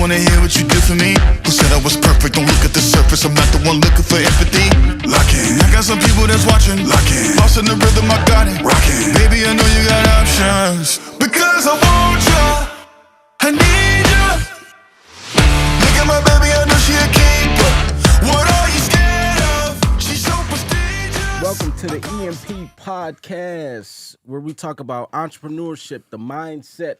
wanna hear what you did for me. Who said I was perfect? Don't look at the surface, I'm not the one looking for empathy. Locking, I got some people that's watching. Locking, lost in the rhythm, I got it. Rocking, baby, I know you got options. Because I want you, I need you. Look at my baby, I know she a keeper. What are you scared of? She's so prestigious. Welcome to the EMP podcast, where we talk about entrepreneurship, the mindset,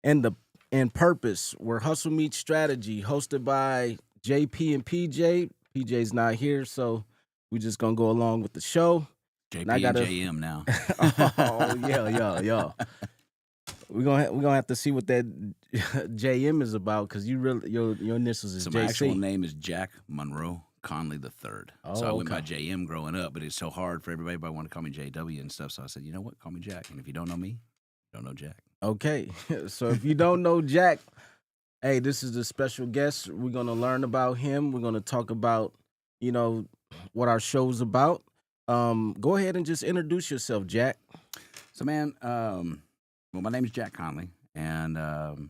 and purpose, where hustle meets strategy. Hosted by JP and PJ. PJ's not here, so we're just gonna go along with the show. JP and JM now. Oh yeah. We're gonna have to see what that JM is about, because your initials is So JC. my actual name is Jack Monroe Conoly III. Oh, so I went okay. by JM growing up, but it's so hard for everybody. Everybody wanted to call me JW and stuff. So I said, you know what? Call me Jack. And if you don't know me, you don't know Jack. Okay, so if you don't know Jack, hey, this is a special guest. We're gonna learn about him. We're gonna talk about, what our show's about. Go ahead and just introduce yourself, Jack. So, man, well, my name is Jack Conoly, and I'm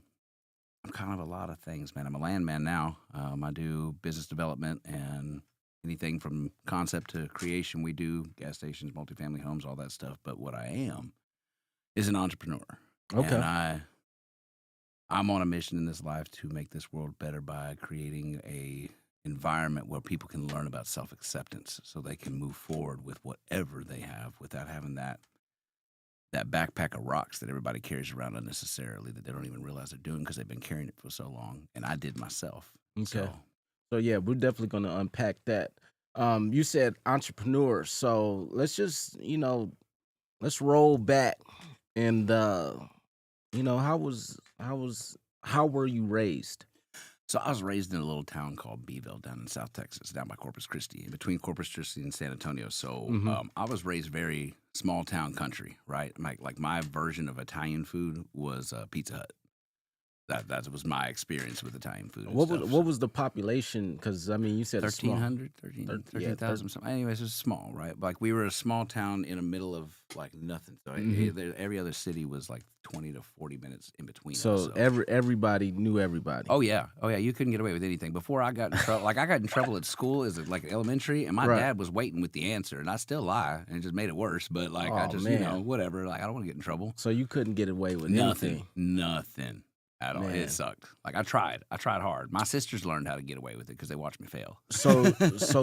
kind of a lot of things, man. I'm a landman now. I do business development and anything from concept to creation. We do gas stations, multifamily homes, all that stuff. But what I am is an entrepreneur. Okay. And I'm on a mission in this life to make this world better by creating a environment where people can learn about self-acceptance so they can move forward with whatever they have without having that backpack of rocks that everybody carries around unnecessarily that they don't even realize they're doing because they've been carrying it for so long. And I did myself. Okay. So yeah, we're definitely gonna unpack that. You said entrepreneur, so let's just let's roll back and how were you raised? So I was raised in a little town called Beeville down in South Texas, down by Corpus Christi, in between Corpus Christi and San Antonio. So I was raised very small town country, right? Like my version of Italian food was Pizza Hut. That was my experience with Italian food. What was the population? Because I mean, you said 1,300, 13,000 something. Anyways, it was small, right? Like we were a small town in the middle of like nothing. So every other city was like 20 to 40 minutes in between. So everybody knew everybody. Oh yeah. You couldn't get away with anything. Before I got in trouble, I got in trouble at school as like elementary, and my dad was waiting with the answer, and I still lie, and it just made it worse. But like I just whatever. Like I don't want to get in trouble. So you couldn't get away with nothing. At all. Man. It sucked. Like I tried hard. My sisters learned how to get away with it because they watched me fail. So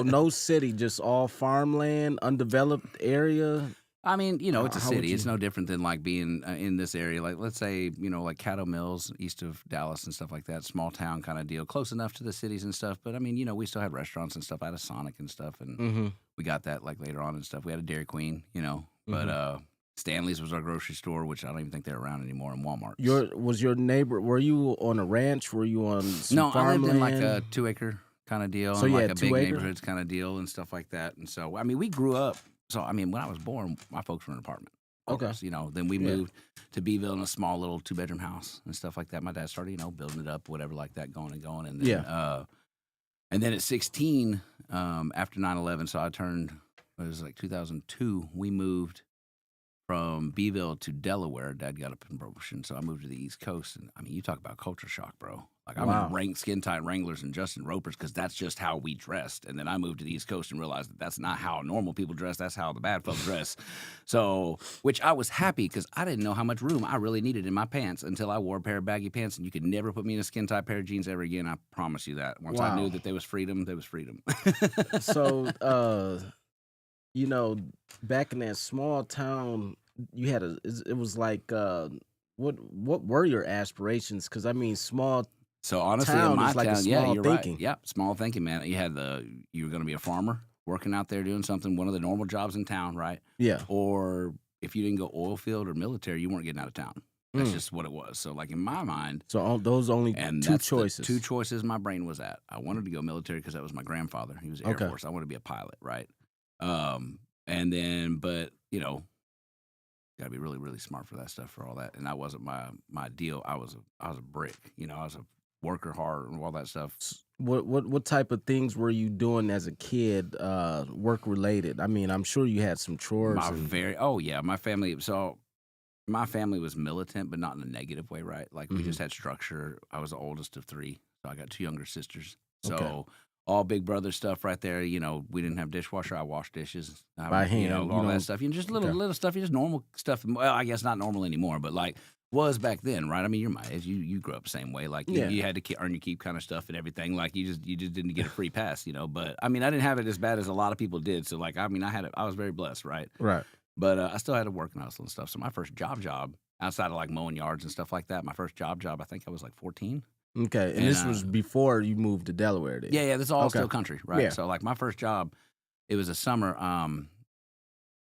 no city, just all farmland, undeveloped area. I mean, it's a city. It's no different than like being in this area. Like let's say, like Caddo Mills, east of Dallas and stuff like that. Small town kind of deal, close enough to the cities and stuff. But I mean, we still had restaurants and stuff. I had a Sonic and stuff, and we got that like later on and stuff. We had a Dairy Queen, but Stanley's was our grocery store, which I don't even think they're around anymore, and Walmart. Was your neighbor? Were you on a ranch? Were you on some I lived in farmland? like a 2-acre kind of deal, So and you like had a big 2 acres? neighborhoods kind of deal and stuff like that. And so, I mean, we grew up. So, I mean, when I was born, my folks were in an apartment. Okay. Then we moved to Beeville in a small little 2-bedroom house and stuff like that. My dad started, building it up, whatever like that, going. And then, and then at 16, after 9/11, so I turned, it was like 2002, we moved from Beeville to Delaware. Dad got a promotion, so I moved to the East Coast. And I mean, you talk about culture shock, bro. Like I'm in skin tight Wranglers and Justin Ropers because that's just how we dressed. And then I moved to the East Coast and realized that that's not how normal people dress. That's how the bad folks dress. So, which I was happy because I didn't know how much room I really needed in my pants until I wore a pair of baggy pants, and you could never put me in a skin tight pair of jeans ever again. I promise you that. Once I knew that there was freedom, there was freedom. So, back in that small town, you had it was like, what were your aspirations? Because I mean, small. So honestly, town in my is like a town, small you're thinking. right. Yeah, small thinking, man. You were going to be a farmer, working out there doing something, one of the normal jobs in town, right? Yeah. Or if you didn't go oil field or military, you weren't getting out of town. That's just what it was. So like in my mind, So those only two choices. The 2 choices my brain was at. I wanted to go military because that was my grandfather. He was Air Force. I wanted to be a pilot, right? And then, but got to be really, really smart for that stuff, for all that. And that wasn't my deal. I was a brick. I was a worker hard and all that stuff. What type of things were you doing as a kid, work related? I mean, I'm sure you had some chores. My family. So my family was militant, but not in a negative way, right? Like we just had structure. I was the oldest of 3, So I got 2 younger sisters. So Okay. all big brother stuff right there. You know, we didn't have dishwasher. I washed dishes. By hand, You know, you all that don't. stuff. You know, just Okay. little stuff. Just normal stuff. Well, I guess not normal anymore, but like was back then, right? I mean, you're my age. You grew up the same way. Like Yeah. you had to earn your keep kind of stuff and everything. Like you just didn't get a free pass, you know. But I mean, I didn't have it as bad as a lot of people did. So like, I mean, I was very blessed, right? Right. But I still had to work and hustle and stuff. So my first job outside of like mowing yards and stuff like that, my first job, I think I was like 14. Okay. And this was before you moved to Delaware, then? Yeah, this is all Okay. still country, right? Yeah. So like my first job, it was a summer.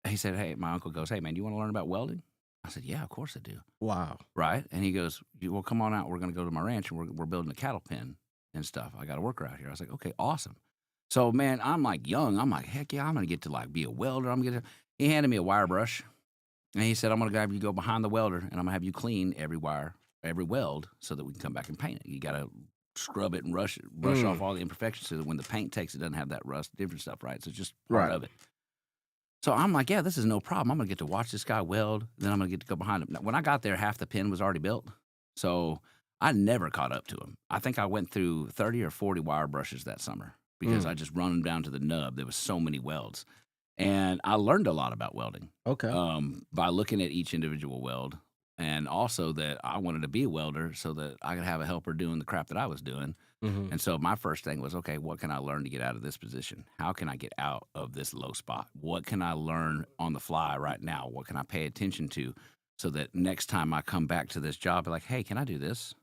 He said, "Hey," my uncle goes, "Hey man, do you want to learn about welding?" I said, "Yeah, of course I do." Wow. Right? And he goes, "Well, come on out. We're going to go to my ranch and we're building a cattle pen and stuff. I got a worker out here." I was like, "Okay, awesome." So man, I'm like young. I'm like, heck yeah, I'm going to get to like be a welder. He handed me a wire brush and he said, "I'm going to have you go behind the welder and I'm going to have you clean every wire, every weld so that we can come back and paint it. You got to scrub it and brush off all the imperfections so that when the paint takes, it doesn't have that rust, different stuff, right? So it's just part Right. of it." So I'm like, yeah, this is no problem. I'm going to get to watch this guy weld. Then I'm going to get to go behind him. Now, when I got there, half the pen was already built. So I never caught up to him. I think I went through 30 or 40 wire brushes that summer because I just run them down to the nub. There was so many welds. And I learned a lot about welding Okay. by looking at each individual weld. And also that I wanted to be a welder so that I could have a helper doing the crap that I was doing. Mm-hmm. And so my first thing was, okay, what can I learn to get out of this position? How can I get out of this low spot? What can I learn on the fly right now? What can I pay attention to so that next time I come back to this job, be like, hey, can I do this?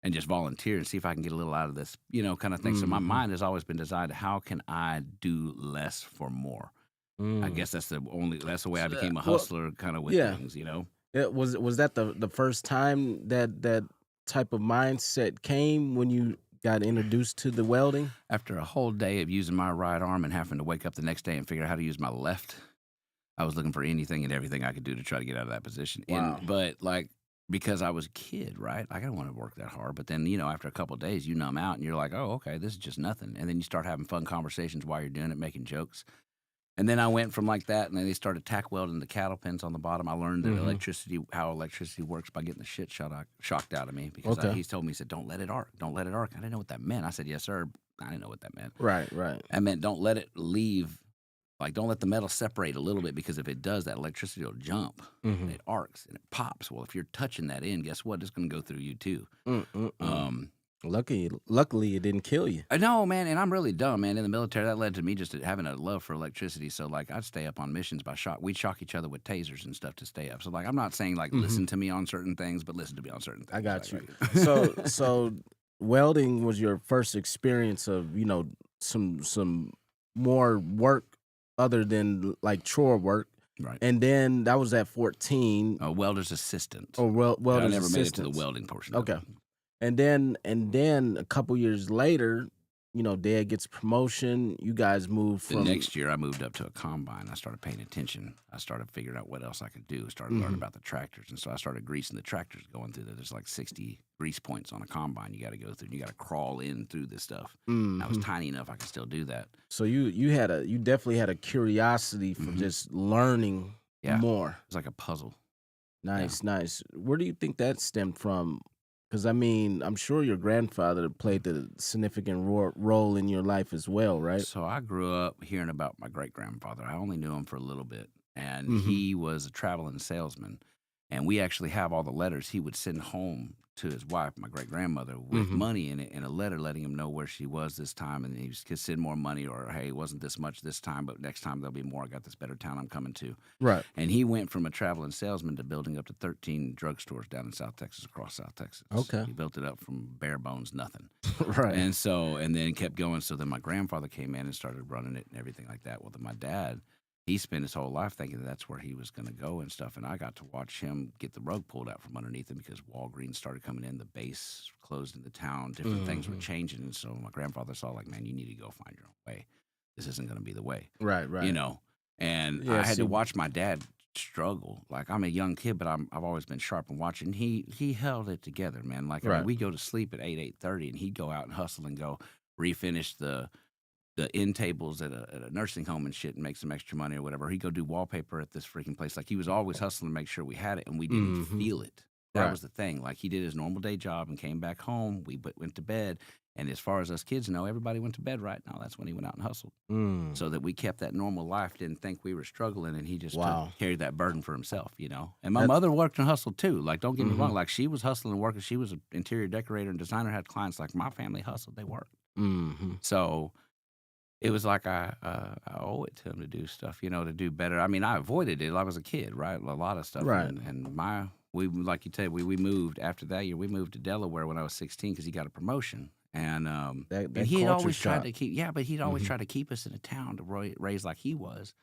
And just volunteer and see if I can get a little out of this, you know, kind of thing. So my mind has always been designed, how can I do less for more? I guess that's the way I became a hustler kind of with things, you know? Was that the first time that type of mindset came when you got introduced to the welding? After a whole day of using my right arm and having to wake up the next day and figure out how to use my left, I was looking for anything and everything I could do to try to get out of that position. Wow. But like, because I was a kid, right? Like, I didn't want to work that hard. But then, you know, after a couple of days, you numb out and you're like, oh, okay, this is just nothing. And then you start having fun conversations while you're doing it, making jokes. And then I went from like that, and then they started tack welding the cattle pens on the bottom. I learned that how electricity works by getting the shit shocked out of me because he told me, he said, don't let it arc. Don't let it arc. I didn't know what that meant. I said, yes, sir. I didn't know what that meant. Right. I meant don't let it leave. Like, don't let the metal separate a little bit because if it does, that electricity will jump. And it arcs and it pops. Well, if you're touching that end, guess what? It's going to go through you too. Luckily, it didn't kill you. No, man, and I'm really dumb, man. In the military, that led to me just having a love for electricity. So, like, I'd stay up on missions by we'd shock each other with tasers and stuff to stay up. So, like, I'm not saying, like, listen to me on certain things, but listen to me on certain things. I got like, you. So welding was your first experience of, you know, some more work other than like chore work. Right. And then that was at 14. A welder's assistant. Oh, welder's I never assistant. made it to the welding portion. Okay. Of it. And then a couple years later, you know, Dad gets a promotion. You guys move from The next year, I moved up to a combine. I started paying attention. I started figuring out what else I could do. I started learning about the tractors. And so I started greasing the tractors going through there. There's like 60 grease points on a combine you got to go through. And you got to crawl in through this stuff. I was tiny enough I could still do that. So you definitely had a curiosity for just learning more. It was like a puzzle. Nice. Where do you think that stemmed from? Because, I mean, I'm sure your grandfather played a significant role in your life as well, right? So I grew up hearing about my great-grandfather. I only knew him for a little bit. And he was a traveling salesman. And we actually have all the letters he would send home to his wife, my great-grandmother, with money in it, and a letter letting him know where she was this time. And he could send more money or, hey, it wasn't this much this time, but next time there'll be more. I got this better town I'm coming to. Right. And he went from a traveling salesman to building up to 13 drugstores down in South Texas, across South Texas. Okay. He built it up from bare bones, nothing. Right. And then kept going. So then my grandfather came in and started running it and everything like that. Well, then my dad, he spent his whole life thinking that's where he was going to go and stuff. And I got to watch him get the rug pulled out from underneath him because Walgreens started coming in, the base closed in the town, different things were changing. And so my grandfather saw, like, man, you need to go find your own way. This isn't going to be the way. Right. You know, and I had to watch my dad struggle. Like, I'm a young kid, but I've always been sharp and watching. He held it together, man. Like, I mean, we go to sleep at 8:30, and he'd go out and hustle and go refinish the end tables at a nursing home and shit and make some extra money or whatever. He'd go do wallpaper at this freaking place. Like, he was always hustling to make sure we had it, and we didn't feel it. That was the thing. Like, he did his normal day job and came back home. We went to bed. And as far as us kids know, everybody went to bed right now. That's when he went out and hustled. So that we kept that normal life, didn't think we were struggling, and he just carried that burden for himself, you know. And my mother worked and hustled too. Like, don't get me wrong. Like, she was hustling and working. She was an interior decorator and designer, had clients. Like, my family hustled. They worked. So it was like I owe it to him to do stuff, you know, to do better. I mean, I avoided it. I was a kid, right? A lot of stuff. Right. And like you said, we moved after that year. We moved to Delaware when I was 16 because he got a promotion. And that he'd always shock. tried to keep, but he'd always try to keep us in a town to raise like he was.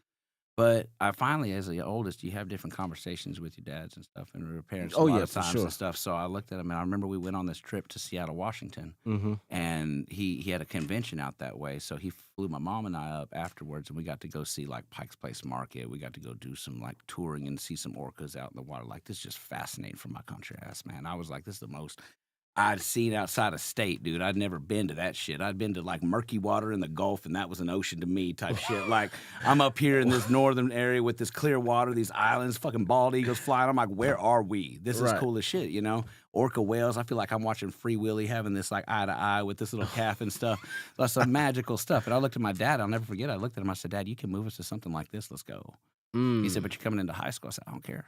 But I finally, as the oldest, you have different conversations with your dads and stuff, and your parents a lot of times and stuff. So I looked at him, and I remember we went on this trip to Seattle, Washington, and he had a convention out that way. So he flew my mom and I up afterwards, and we got to go see like Pike's Place Market. We got to go do some like touring and see some orcas out in the water. Like, this is just fascinating for my country ass, man. I was like, this is the most I'd seen outside of state, dude. I'd never been to that shit. I'd been to like murky water in the Gulf, and that was an ocean to me type shit. Like, I'm up here in this northern area with this clear water, these islands, fucking bald eagles flying. I'm like, where are we? This is cool as shit, you know? Orca whales. I feel like I'm watching Free Willy having this like eye to eye with this little calf and stuff. That's some magical stuff. And I looked at my dad. I'll never forget. I looked at him. I said, Dad, you can move us to something like this. Let's go. He said, but you're coming into high school. I said, I don't care.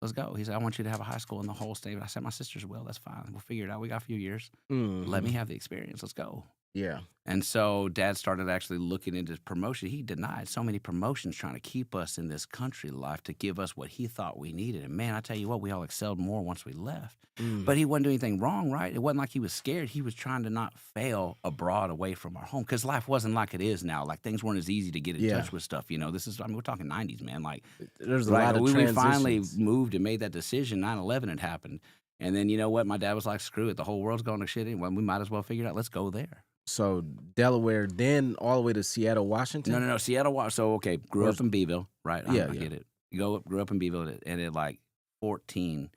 Let's go. He said, I want you to have a high school in the whole state. I said, my sisters will. That's fine. We'll figure it out. We got a few years. Let me have the experience. Let's go. Yeah. And so Dad started actually looking into promotion. He denied so many promotions trying to keep us in this country life to give us what he thought we needed. And man, I tell you what, we all excelled more once we left. But he wasn't doing anything wrong, right? It wasn't like he was scared. He was trying to not fail abroad away from our home, because life wasn't like it is now. Like, things weren't as easy to get in touch with stuff. You know, this is, I mean, we're talking 90s, man. Like, there's a lot of we transitions. finally moved and made that decision. 9/11 had happened. And then, you know what? My dad was like, screw it. The whole world's going to shit anyway. We might as well figure it out. Let's go there. So Delaware, then all the way to Seattle, Washington? No. Seattle. So, okay, grew up in Beeville, right? I Yeah. get it. Grew up in Beeville, and at like 14,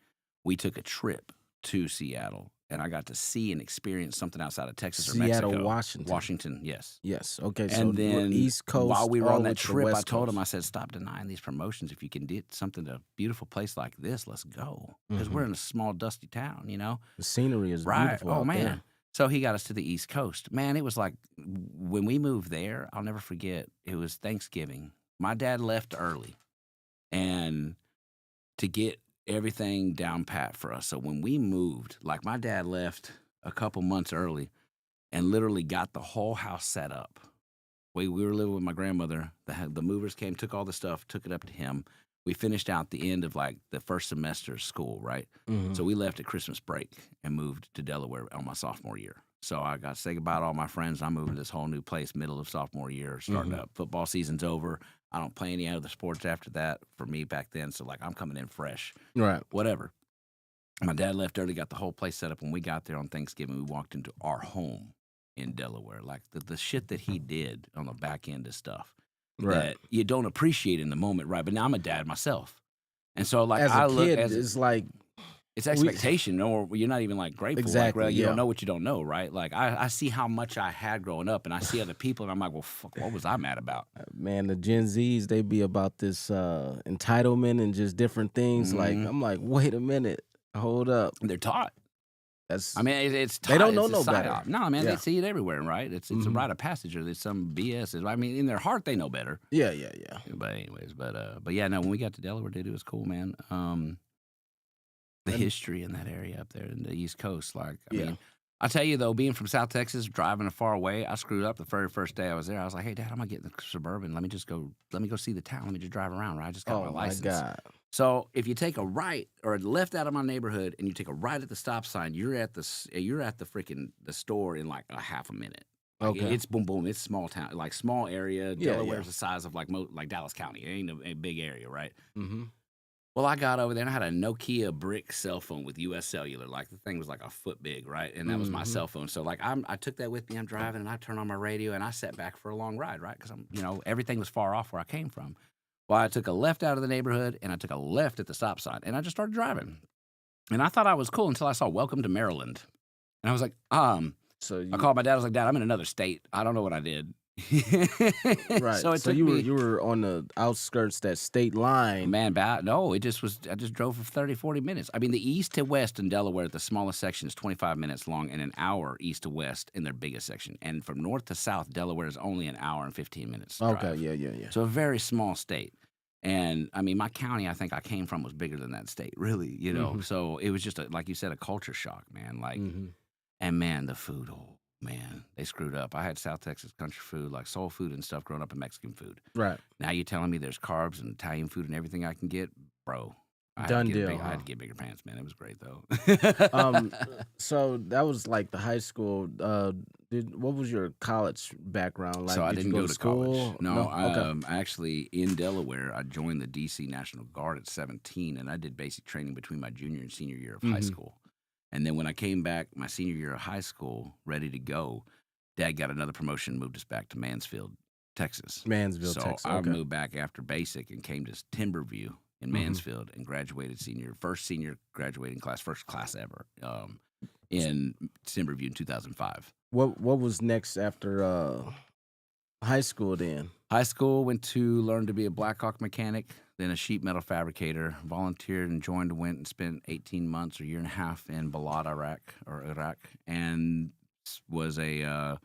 we took a trip to Seattle, and I got to see and experience something outside of Texas or Mexico. Seattle, Washington. Washington, yes. Yes. Okay. So And then East Coast. while we were all on the way that to the trip, I West told him, Coast. I said, stop denying these promotions. If you can get something to a beautiful place like this, let's go. Because we're in a small, dusty town, you know? The scenery is Right. beautiful. Oh, out man. there. So he got us to the East Coast. Man, it was like, when we moved there, I'll never forget, it was Thanksgiving. My dad left early, and to get everything down pat for us. So when we moved, like, my dad left a couple months early and literally got the whole house set up. We were living with my grandmother. The movers came, took all the stuff, took it up to him. We finished out the end of like the first semester of school, right? So we left at Christmas break and moved to Delaware on my sophomore year. So I got to say goodbye to all my friends. I moved to this whole new place, middle of sophomore year, starting up. Football season's over. I don't play any other sports after that for me back then. So like, I'm coming in fresh. Right. Whatever. My dad left early, got the whole place set up. When we got there on Thanksgiving, we walked into our home in Delaware. Like the shit that he did on the back end of stuff. Right. That you don't appreciate in the moment, right? But now I'm a dad myself, and so like As a I look kid, as it's like it's expectation, or you're not even like grateful. Exactly, Like, you yeah. don't know what you don't know, right? Like I see how much I had growing up, and I see other people, and I'm like, well, fuck, what was I mad about? man, the Gen Zs, they be about this entitlement and just different things. Like, I'm like, wait a minute, hold up. And they're taught. That's I mean, it's They don't taught. know It's a no better. psyop. No, man, Yeah. they see it everywhere, right? It's a rite of passage, or there's some BS. I mean, in their heart, they know better. yeah. But anyways, but yeah, no. When we got to Delaware, dude, it was cool, man. The history in that area up there in the East Coast, like, I mean, I tell you though, being from South Texas, driving far away, I screwed up the very first day I was there. I was like, hey, Dad, I'm gonna get in the Suburban. Let me go see the town. Let me just drive around. Right? I just got Oh my my license. God. So if you take a right or a left out of my neighborhood and you take a right at the stop sign, you're at the freaking the store in like a half a minute. Like, Okay. it's boom boom. It's small town, like small area. Yeah, Delaware's yeah. the size of like Dallas County. It ain't a big area, right? Mm-hmm. Well, I got over there and I had a Nokia brick cell phone with U.S. Cellular. Like, the thing was like a foot big, right? And that was my cell phone. So like I took that with me. I'm driving and I turn on my radio and I sat back for a long ride, right? Because everything was far off where I came from. Well, I took a left out of the neighborhood and I took a left at the stop sign and I just started driving. And I thought I was cool until I saw "Welcome to Maryland," and I was like, So I called my dad. I was like, Dad, I'm in another state. I don't know what I did. Right. So it So took you me, were on the outskirts, that state line. man, no, it just was, I just drove for 30, 40 minutes. I mean, the east to west in Delaware, the smallest section is 25 minutes long and an hour east to west in their biggest section. And from north to south, Delaware is only an hour and 15 minutes Okay. drive. Yeah. So a very small state. And I mean, my county, I think I came from, was bigger than that state, really, you know? So it was just, like you said, a culture shock, man. Like, and man, the food, oh man, they screwed up. I had South Texas country food, like soul food and stuff, growing up in Mexican food. Right. Now you're telling me there's carbs and Italian food and everything I can get, bro. Done deal. I had Huh? to get bigger pants, man. It was great though. So that was like the high school. What was your college background like? So I Did you didn't go to college. school? No, Okay. actually in Delaware, I joined the DC National Guard at 17, and I did basic training between my junior and senior year of high school. And then when I came back my senior year of high school, ready to go, Dad got another promotion, moved us back to Mansfield, Texas. Mansfield, So Texas. I Okay. moved back after basic and came to Timberview in Mansfield and graduated first senior graduating class, first class ever, in Timberview in 2005. What was next after high school then? High school, went to learn to be a Blackhawk mechanic, then a sheet metal fabricator, volunteered and went and spent 18 months or a year and a half in Balad, Iraq, and was a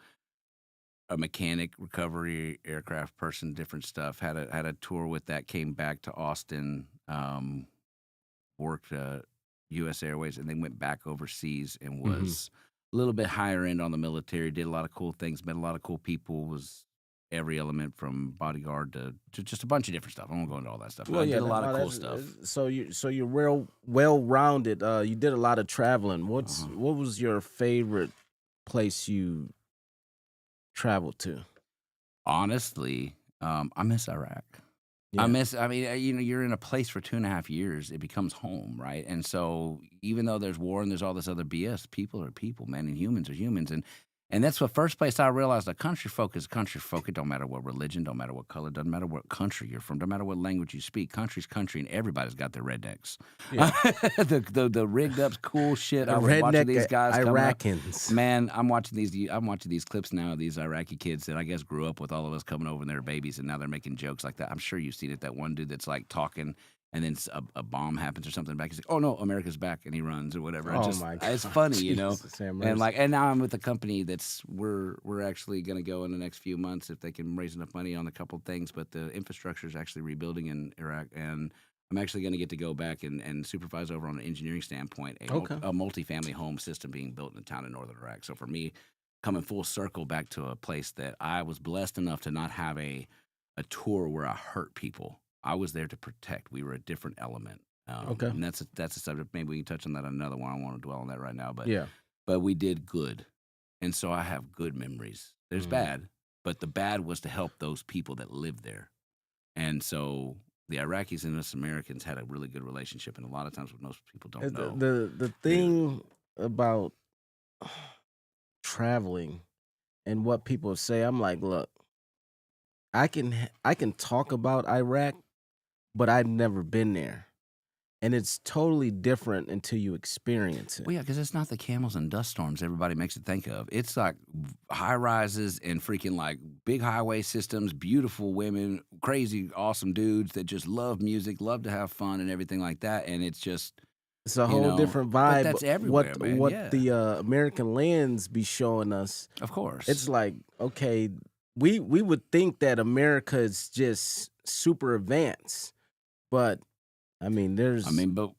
mechanic, recovery, aircraft person, different stuff. Had a tour with that, came back to Austin, worked U.S. Airways, and then went back overseas and was a little bit higher end on the military, did a lot of cool things, met a lot of cool people, was every element from bodyguard to just a bunch of different stuff. I won't go into all that stuff. But I did a lot of cool stuff. So you're real well rounded. You did a lot of traveling. What was your favorite place you traveled to? Honestly, I miss Iraq. Yeah. You're in a place for 2.5 years, it becomes home, right? And so even though there's war and there's all this other BS, people are people, man, and humans are humans. And that's the first place I realized a country folk is country folk. It don't matter what religion, don't matter what color, doesn't matter what country you're from, don't matter what language you speak. Country's country, and everybody's got their rednecks. Yeah. the rigged up cool shit. I was Redneck watching these guys come up. Iraqis. Man, I'm watching these clips now of these Iraqi kids that I guess grew up with all of us coming over and they're babies, and now they're making jokes like that. I'm sure you've seen it. That one dude that's like talking, and then a bomb happens or something back. He's like, "Oh no, America's back," and he runs or whatever. Oh my God. It's funny, you know. Jesus, have And mercy. and now I'm with a company that's we're actually going to go in the next few months if they can raise enough money on a couple of things. But the infrastructure is actually rebuilding in Iraq, and I'm actually going to get to go back and supervise over on an engineering standpoint a multifamily home system being built in a town in northern Iraq. So for me, coming full circle back to a place that I was blessed enough to not have a tour where I hurt people. I was there to protect. We were a different element. And that's a subject. Maybe we can touch on that on another one. I don't want to dwell on that right now. But we did good. And so I have good memories. There's bad, but the bad was to help those people that lived there. And so the Iraqis and us Americans had a really good relationship. And a lot of times what most people don't know. The thing about traveling and what people say, I'm like, look, I can talk about Iraq, but I've never been there. And it's totally different until you experience it. Well, yeah, because it's not the camels and dust storms everybody makes it think of. It's like high rises and freaking like big highway systems, beautiful women, crazy, awesome dudes that just love music, love to have fun and everything like that. And it's a whole different vibe. But that's everywhere, man. What the American lands be showing us. Of course. It's like, okay, we would think that America is just super advanced, but but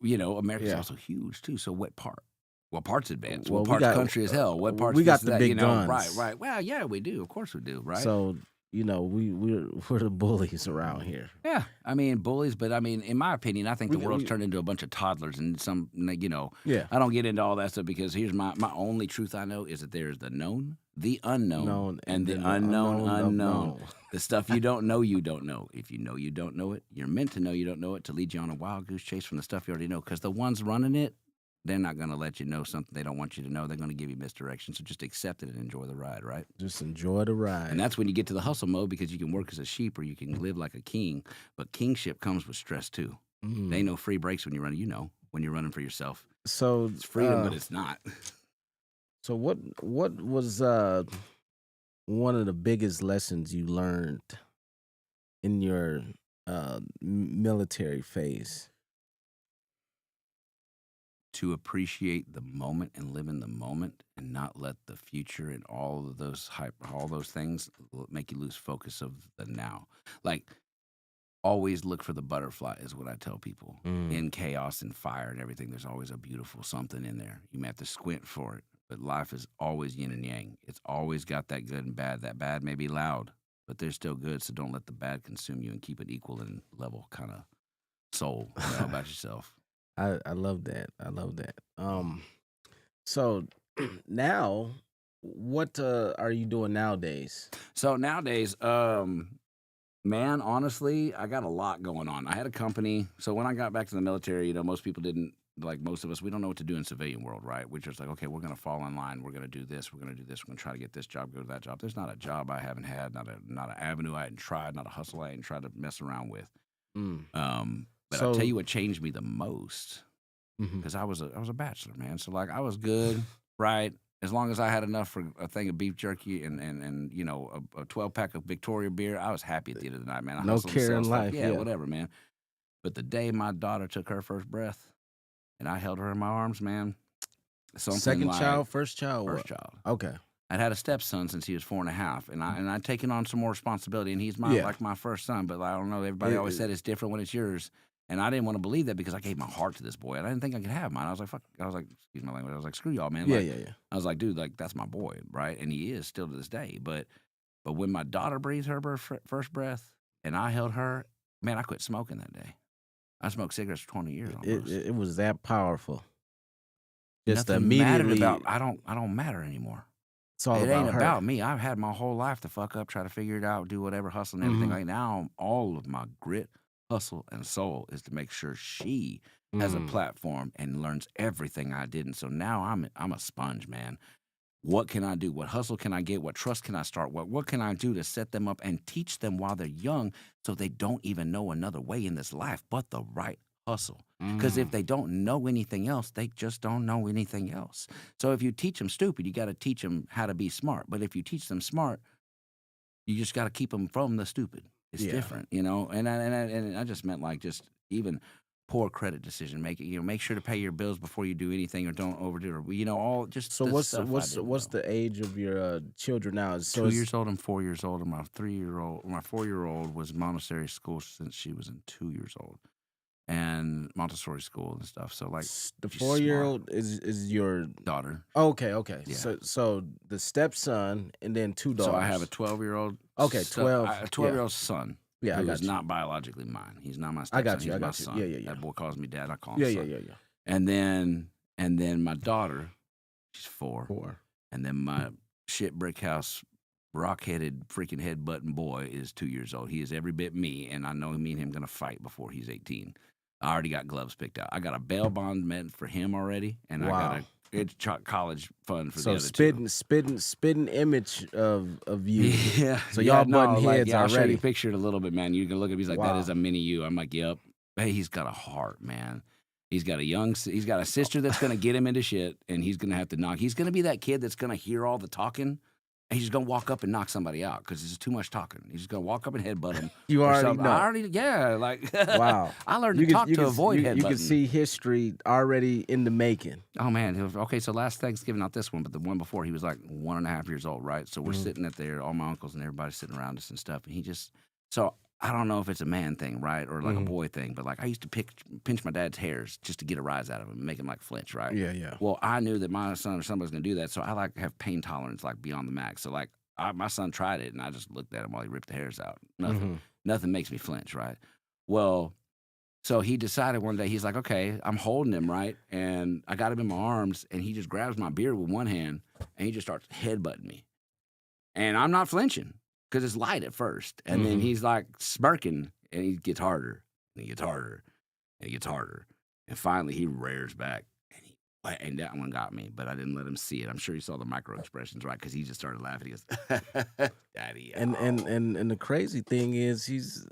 America's also huge too. So what part? What part's advanced? Well, what part's country as hell? What part's we got this, the that, big guns. Right. Well, yeah, we do. Of course we do. Right. So we're the bullies around here. Yeah, bullies, but in my opinion, I think the world's turned into a bunch of toddlers and some, Yeah. I don't get into all that stuff because here's my only truth I know is that there's the known, the unknown, and the unknown. The stuff you don't know, you don't know. If you know you don't know it, you're meant to know you don't know it to lead you on a wild goose chase from the stuff you already know. Because the ones running it, they're not going to let you know something they don't want you to know. They're going to give you misdirection. So just accept it and enjoy the ride, right? Just enjoy the ride. And that's when you get to the hustle mode because you can work as a sheep or you can live like a king. But kingship comes with stress too. There ain't no free breaks when you're running. When you're running for yourself. So it's freedom, but it's not. So what was one of the biggest lessons you learned in your military phase? To appreciate the moment and live in the moment and not let the future and all of those all those things make you lose focus of the now. Like, always look for the butterfly is what I tell people. In chaos and fire and everything, there's always a beautiful something in there. You may have to squint for it, but life is always yin and yang. It's always got that good and bad. That bad may be loud, but they're still good. So don't let the bad consume you and keep it equal and level kind of soul about yourself. I love that. I love that. So now, what are you doing nowadays? So nowadays, man, honestly, I got a lot going on. I had a company. So when I got back to the military, most people didn't, like most of us, we don't know what to do in civilian world, right? We're just like, okay, we're going to fall in line. We're going to do this. We're going to do this. We're going to try to get this job, go to that job. There's not a job I haven't had, not an avenue I hadn't tried, not a hustle I hadn't tried to mess around with. But I'll tell you what changed me the most, because I was a bachelor, man. So like I was good, right? As long as I had enough for a thing of beef jerky and a 12-pack of Victoria beer, I was happy at the end of the night, man. I No hustled and care sell in stuff. life, Yeah, yeah. whatever, man. But the day my daughter took her first breath and I held her in my arms, man, something Second like child, first child, first what? child. Okay. I'd had a stepson since he was 4.5, and I'd taken on some more responsibility, and he's like my first son. But I don't know, everybody always said it's different when it's yours. And I didn't want to believe that because I gave my heart to this boy, and I didn't think I could have mine. I was like, fuck. I was like, excuse my language. I was like, screw y'all, man. Yeah, Like, yeah. I was like, dude, like that's my boy, right? And he is still to this day. But when my daughter breathed her first breath, and I held her, man, I quit smoking that day. I smoked cigarettes for 20 years almost. It was that powerful. Just Nothing immediately, mattered about. I don't matter anymore. it's all It about ain't her. about me. I've had my whole life to fuck up, try to figure it out, do whatever, hustle and everything. Mhm. Like now, all of my grit, hustle, and soul is to make sure she has a platform and learns everything I did. And so now I'm a sponge, man. What can I do? What hustle can I get? What trust can I start? What can I do to set them up and teach them while they're young so they don't even know another way in this life but the right hustle? Because if they don't know anything else, they just don't know anything else. So if you teach them stupid, you got to teach them how to be smart. But if you teach them smart, you just got to keep them from the stupid. It's different, And I just meant like just even poor credit decision making. Make sure to pay your bills before you do anything, or don't overdo it. Or, all just. So the what's stuff I what's didn't what's know. the age of your children now? So 2 years old and 4 years old, and my 4-year-old was Montessori school since she was 2 years old, and Montessori school and stuff. So like the she's 4-year-old is your daughter. okay. Yeah. So the stepson and then two daughters. So I have a 12-year-old. Okay, 12. A 12-year-old son. Yeah, I who got is you. not biologically mine. He's not my stepson. I got you. He's I my got you. son. Yeah, yeah, yeah. That boy calls me dad. I call him Yeah, son. yeah. And then my daughter, she's 4. 4. And then my shit brick house, rock-headed, freaking head-button boy is 2 years old. He is every bit me, and I know me and him going to fight before he's 18. I already got gloves picked out. I got a bail bond meant for him already, and I got it's college fund for the other two. spitting image of you. Yeah. So y'all butting heads I'll show you already. a picture in a little bit, man. You can look at me. He's like, Wow. that is a mini you. I'm like, yep. Hey, he's got a heart, man. He's got a sister that's going to get him into shit, and he's going to have to knock. He's going to be that kid that's going to hear all the talking, and he's just going to walk up and knock somebody out because there's too much talking. He's just going to walk up and headbutt him. You or already something. know. Like, Wow. I learned to talk to avoid headbutting. You can see history already in the making. Oh, man. Okay, so last Thanksgiving, not this one, but the one before, he was like 1.5 years old, right? So we're sitting at there, all my uncles and everybody sitting around us and stuff, and he just, so I don't know if it's a man thing, right, or like a boy thing, but like I used to pinch my dad's hairs just to get a rise out of him and make him like flinch, right? Yeah, yeah. Well, I knew that my son or somebody's going to do that, so I like have pain tolerance like beyond the max. So like my son tried it, and I just looked at him while he ripped the hairs out. Nothing makes me flinch, right? Well, so he decided one day, he's like, okay, I'm holding him, right? And I got him in my arms, and he just grabs my beard with one hand, and he just starts headbutting me. And I'm not flinching because it's light at first. And then he's like smirking, and he gets harder, and he gets harder, and he gets harder. And finally, he rears back, and that one got me, but I didn't let him see it. I'm sure he saw the micro expressions, right? Because he just started laughing. He goes, "Daddy." And the crazy thing is, he's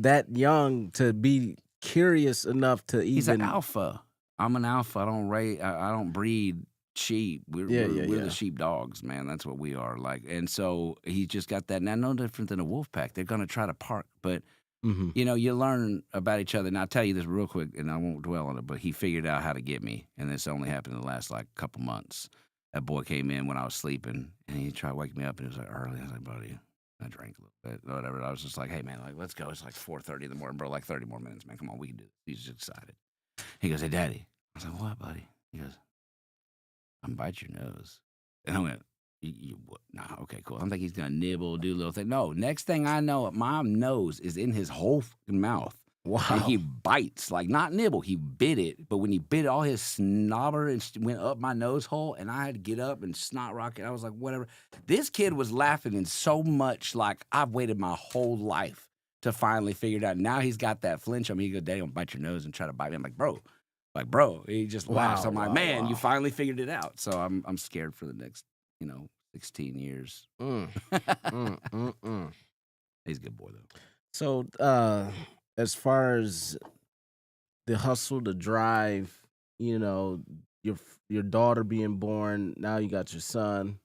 that young to be curious enough to even. He's an alpha. I'm an alpha. I don't breed sheep. We're the sheep dogs, man. That's what we are. Like, and so he just got that. Now, no different than a wolf pack. They're gonna try to park, but you know, you learn about each other. And I'll tell you this real quick, and I won't dwell on it. But he figured out how to get me, and this only happened in the last like couple months. That boy came in when I was sleeping, and he tried to wake me up, and it was like early. I was like, buddy, I drank a little bit, whatever. I was just like, hey man, like let's go. It's like 4:30 in the morning, bro. Like 30 more minutes, man. Come on, we can do this. He's just excited. He goes, hey, daddy. I was like, what, buddy? He goes, I'm gonna bite your nose. And I went, you what? Nah, okay, cool. I'm thinking he's gonna nibble, do a little thing. No, next thing I know, my nose is in his whole fucking mouth. Wow. And he bites, like not nibble, he bit it. But when he bit it, all his snobber went up my nose hole, and I had to get up and snot rocket. I was like, whatever. This kid was laughing in so much, like I've waited my whole life to finally figure it out. Now he's got that flinch on me. He goes, Daddy, I'm gonna bite your nose and try to bite me. I'm like, bro. He just laughs. I'm like, man, you finally figured it out. So I'm scared for the next, 16 years. He's a good boy though. So as far as the hustle, the drive, your daughter being born, now you got your son.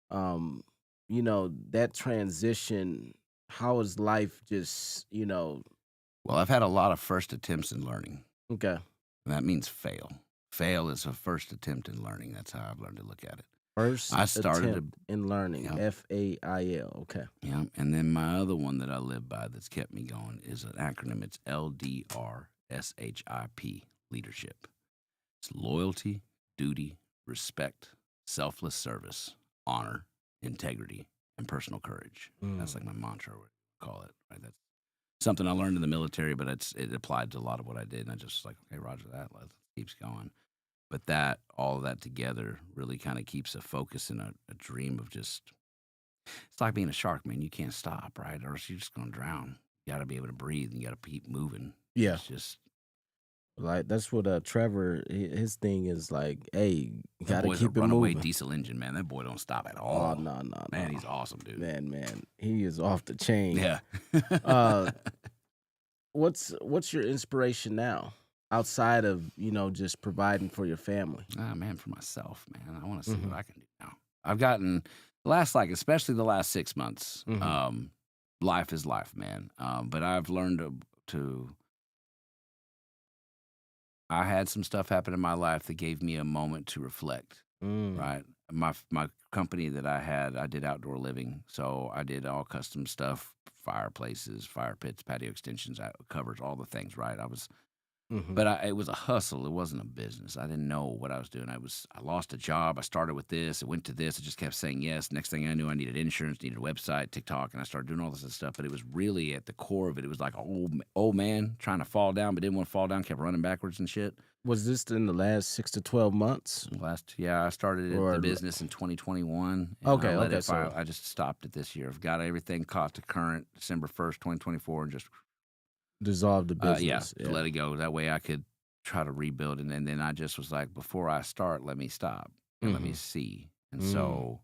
That transition, how is life just, Well, I've had a lot of first attempts in learning. Okay. And that means fail. Fail is a first attempt in learning. That's how I've learned to look at it. First attempt in learning. Yep. FAIL. Okay. Yeah. And then my other one that I live by that's kept me going is an acronym. It's LDRSHIP, leadership. It's loyalty, duty, respect, selfless service, honor, integrity, and personal courage. That's like my mantra, what we call it. Right? That's something I learned in the military, but it applied to a lot of what I did. And I just like, okay, roger that. Let's keeps going. But all of that together really kind of keeps a focus and a dream of just, it's like being a shark, man. You can't stop, right? Or else you're just going to drown. You got to be able to breathe and you got to keep moving. Yeah. It's just. Like, that's what Trevor, his thing is like, hey, you got to keep it moving. Runaway diesel engine, man. That boy don't stop at all. Oh, no. Man, he's awesome, dude. Man. He is off the chain. Yeah. What's your inspiration now? Outside of, just providing for your family? Man, for myself, man. I want to see what I can do now. I've gotten especially the last 6 months, life is life, man. But I've learned to I had some stuff happen in my life that gave me a moment to reflect, right? My company that I had, I did outdoor living. So I did all custom stuff, fireplaces, fire pits, patio extensions, covers, all the things, right? But it was a hustle. It wasn't a business. I didn't know what I was doing. I lost a job. I started with this. I went to this. I just kept saying yes. Next thing I knew, I needed insurance, needed a website, TikTok, and I started doing all this stuff. But it was really at the core of it. It was like an old man trying to fall down, but didn't want to fall down, kept running backwards and shit. Was this in the last 6 to 12 months? I started the business in 2021. Okay. I just stopped it this year. I've got everything caught to current December 1st, 2024, and just dissolve the business. To let it go. That way I could try to rebuild. And then I just was like, before I start, let me stop and let me see. And so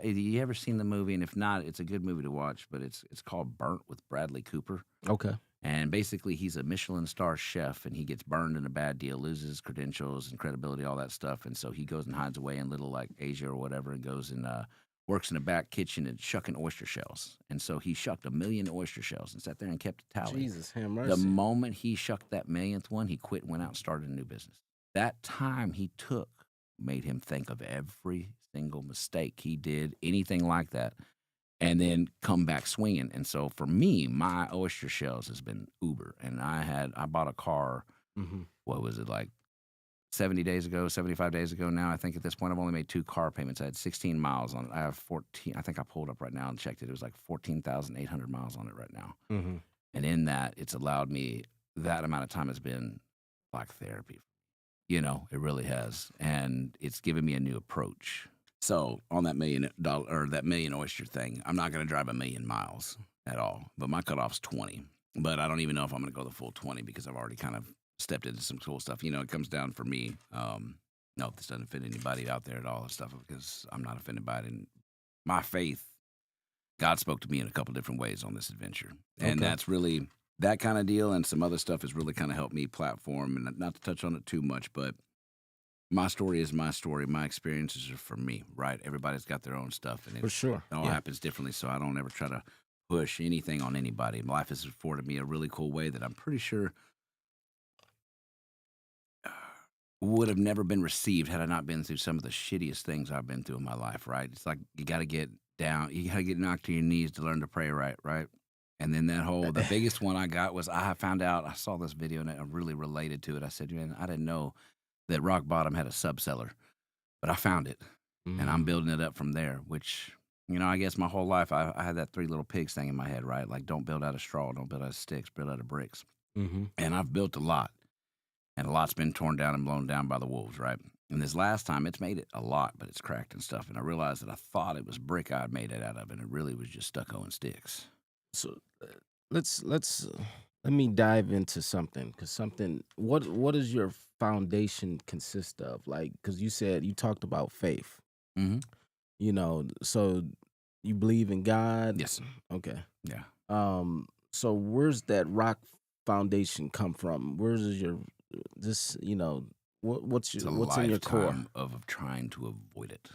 you ever seen the movie? And if not, it's a good movie to watch, but it's called Burnt with Bradley Cooper. Okay. And basically he's a Michelin star chef and he gets burned in a bad deal, loses his credentials and credibility, all that stuff. And so he goes and hides away in little like Asia or whatever and goes and works in a back kitchen and shucking oyster shells. And so he shucked 1 million oyster shells and sat there and kept a tally. Jesus, have mercy. The moment he shucked that 1,000th one, he quit and went out and started a new business. That time he took made him think of every single mistake he did, anything like that, and then come back swinging. And so for me, my oyster shells has been Uber. And I bought a car, what was it, like 70 days ago, 75 days ago now. I think at this point I've only made 2 car payments. I had 16 miles on it. I have 14. I think I pulled up right now and checked it. It was like 14,800 miles on it right now. And in that, it's allowed me, that amount of time has been like therapy. It really has. And it's given me a new approach. So on that $1 million or that 1 million oyster thing, I'm not going to drive 1 million miles at all. But my cutoff's 20. But I don't even know if I'm going to go the full 20 because I've already kind of stepped into some cool stuff. It comes down for me. No, this doesn't offend anybody out there at all and stuff because I'm not offended by it. And my faith, God spoke to me in a couple different ways on this adventure. And that's really that kind of deal. And some other stuff has really kind of helped me platform. And not to touch on it too much, but my story is my story. My experiences are for me, right? Everybody's got their own stuff, and For sure. it all happens differently. So I don't ever try to push anything on anybody. Life has afforded me a really cool way that I'm pretty sure would have never been received had I not been through some of the shittiest things I've been through in my life, right? It's like you got to get down, you got to get knocked to your knees to learn to pray right, right? And then the biggest one I got was I found out, I saw this video and I really related to it. I said, man, I didn't know that rock bottom had a subcellar, but I found it and I'm building it up from there, which, I guess my whole life I had that 3 little pigs thing in my head, right? Like, don't build out of straw, don't build out of sticks, build out of bricks. And I've built a lot. And a lot's been torn down and blown down by the wolves, right? And this last time, it's made it a lot, but it's cracked and stuff. And I realized that I thought it was brick I'd made it out of, and it really was just stucco and sticks. So let me dive into something, because what does your foundation consist of? Like, because you talked about faith. So you believe in God? Yes. Okay. Yeah. So where's that rock foundation come from? Where's your what's in your core of trying to avoid it?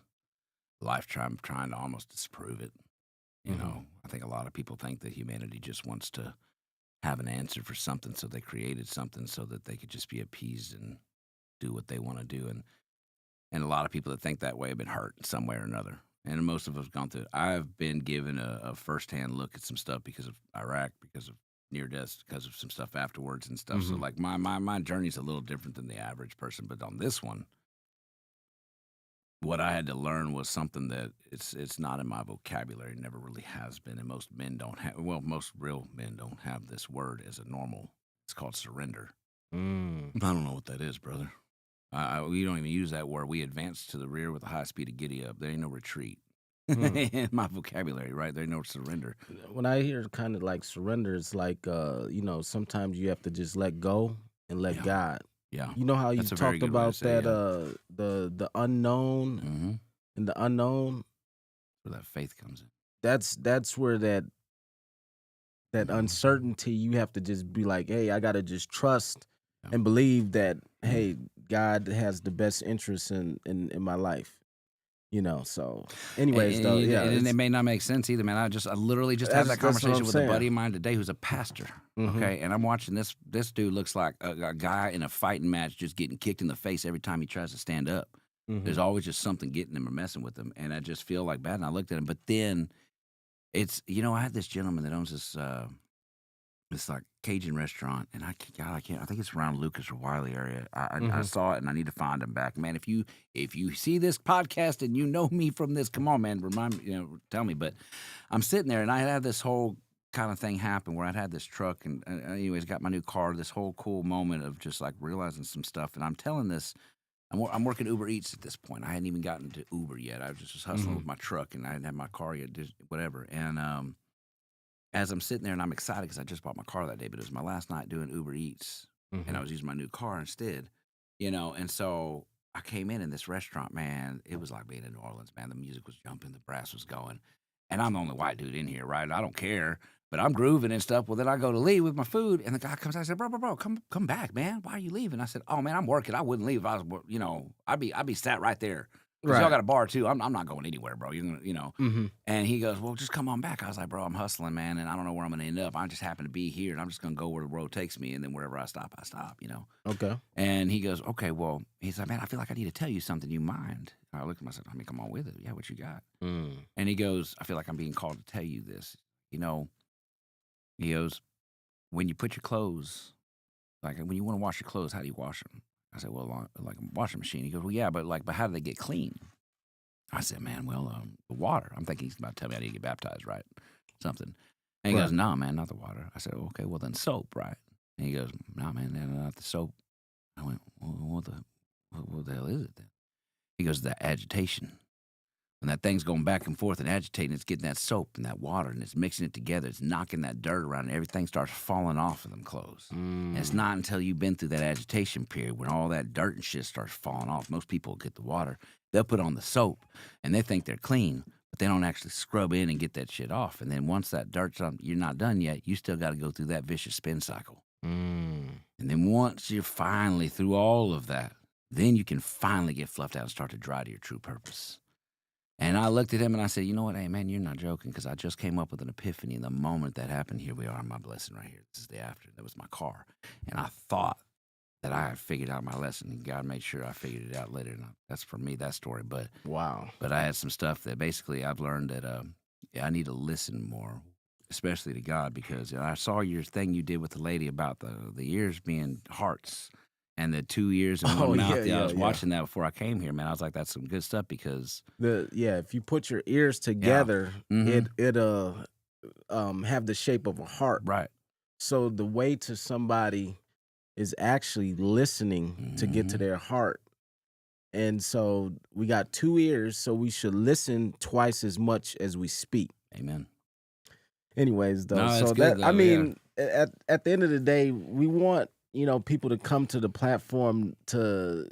Lifetime trying to almost disprove it. I think a lot of people think that humanity just wants to have an answer for something, so they created something so that they could just be appeased and do what they want to do. And a lot of people that think that way have been hurt some way or another. And most of us have gone through it. I've been given a firsthand look at some stuff because of Iraq, because of near death, because of some stuff afterwards and stuff. So like my journey's a little different than the average person. But on this one, what I had to learn was something that it's not in my vocabulary, never really has been. And most men don't have, most real men don't have this word as a normal. It's called surrender. I don't know what that is, brother. We don't even use that word. We advance to the rear with a high speed of giddy up. There ain't no retreat. In my vocabulary, right? There ain't no surrender. When I hear kind of like surrender, it's like sometimes you have to just let go and let God. Yeah. You know how you talked about that the unknown and the unknown? Where that faith comes in. That's where that uncertainty, you have to just be like, hey, I gotta just trust and believe that, hey, God has the best interest in my life. So anyways, and it may not make sense either, man. I literally just had that conversation with a buddy of mine today who's a pastor. Okay. And I'm watching this dude looks like a guy in a fighting match just getting kicked in the face every time he tries to stand up. There's always just something getting him or messing with him. And I just feel like bad. And I looked at him, but then it's, I had this gentleman that owns this like Cajun restaurant, and I can't. I think it's around Lucas or Wiley area. I saw it, and I need to find him back, man. If you see this podcast and you know me from this, come on, man, remind me, tell me. But I'm sitting there, and I had this whole kind of thing happen where I'd had this truck, and anyways, got my new car. This whole cool moment of just like realizing some stuff, and I'm telling this. I'm working Uber Eats at this point. I hadn't even gotten to Uber yet. I was just hustling with my truck, and I didn't have my car yet, just whatever, and as I'm sitting there, and I'm excited because I just bought my car that day, but it was my last night doing Uber Eats, and I was using my new car instead, and so I came in this restaurant, man. It was like being in New Orleans, man. The music was jumping, the brass was going, and I'm the only white dude in here, right? I don't care, but I'm grooving and stuff. Well, then I go to leave with my food, and the guy comes out and said, bro, come back, man. Why are you leaving? I said, oh, man, I'm working. I wouldn't leave if I was, I'd be sat right there. Because y'all got a bar, too. I'm not going anywhere, bro. You're gonna, And he goes, well, just come on back. I was like, bro, I'm hustling, man, and I don't know where I'm going to end up. I just happen to be here, and I'm just going to go where the road takes me, and then wherever I stop, Okay. And he goes, okay, well, he's like, man, I feel like I need to tell you something. You mind? I looked at him, I said, I mean, come on with it. Yeah, what you got? And he goes, I feel like I'm being called to tell you this. He goes, when you put your clothes, like when you want to wash your clothes, how do you wash them? I said, well, like a washing machine. He goes, well, yeah, but how do they get clean? I said, man, the water. I'm thinking he's about to tell me I need to get baptized, right? Something. And he goes, no, man, not the water. I said, okay, well, then soap, right? And he goes, no, man, not the soap. I went, well, what the hell is it then? He goes, the agitation. And that thing's going back and forth and agitating. It's getting that soap and that water, and it's mixing it together. It's knocking that dirt around, and everything starts falling off of them clothes. And it's not until you've been through that agitation period when all that dirt and shit starts falling off. Most people get the water. They'll put on the soap, and they think they're clean, but they don't actually scrub in and get that shit off. And then once that dirt's on, you're not done yet. You still got to go through that vicious spin cycle. And then once you're finally through all of that, then you can finally get fluffed out and start to dry to your true purpose. And I looked at him and I said, you know what? Hey, man, you're not joking, because I just came up with an epiphany. The moment that happened, here we are, my blessing right here. This is the after. That was my car. And I thought that I had figured out my lesson, and God made sure I figured it out later. And that's for me, that story. But Wow. But I had some stuff that basically I've learned that I need to listen more, especially to God, because I saw your thing you did with the lady about the ears being hearts and the 2 ears and one mouth. I was watching that before I came here, man. I was like, that's some good stuff, because if you put your ears together, it'll have the shape of a heart. right. So the way to somebody is actually listening to get to their heart. And so we got 2 ears, so we should listen twice as much as we speak. Amen. Anyways, though, No, so that's good, I though, mean, at the end of the day, we want, people to come to the platform to,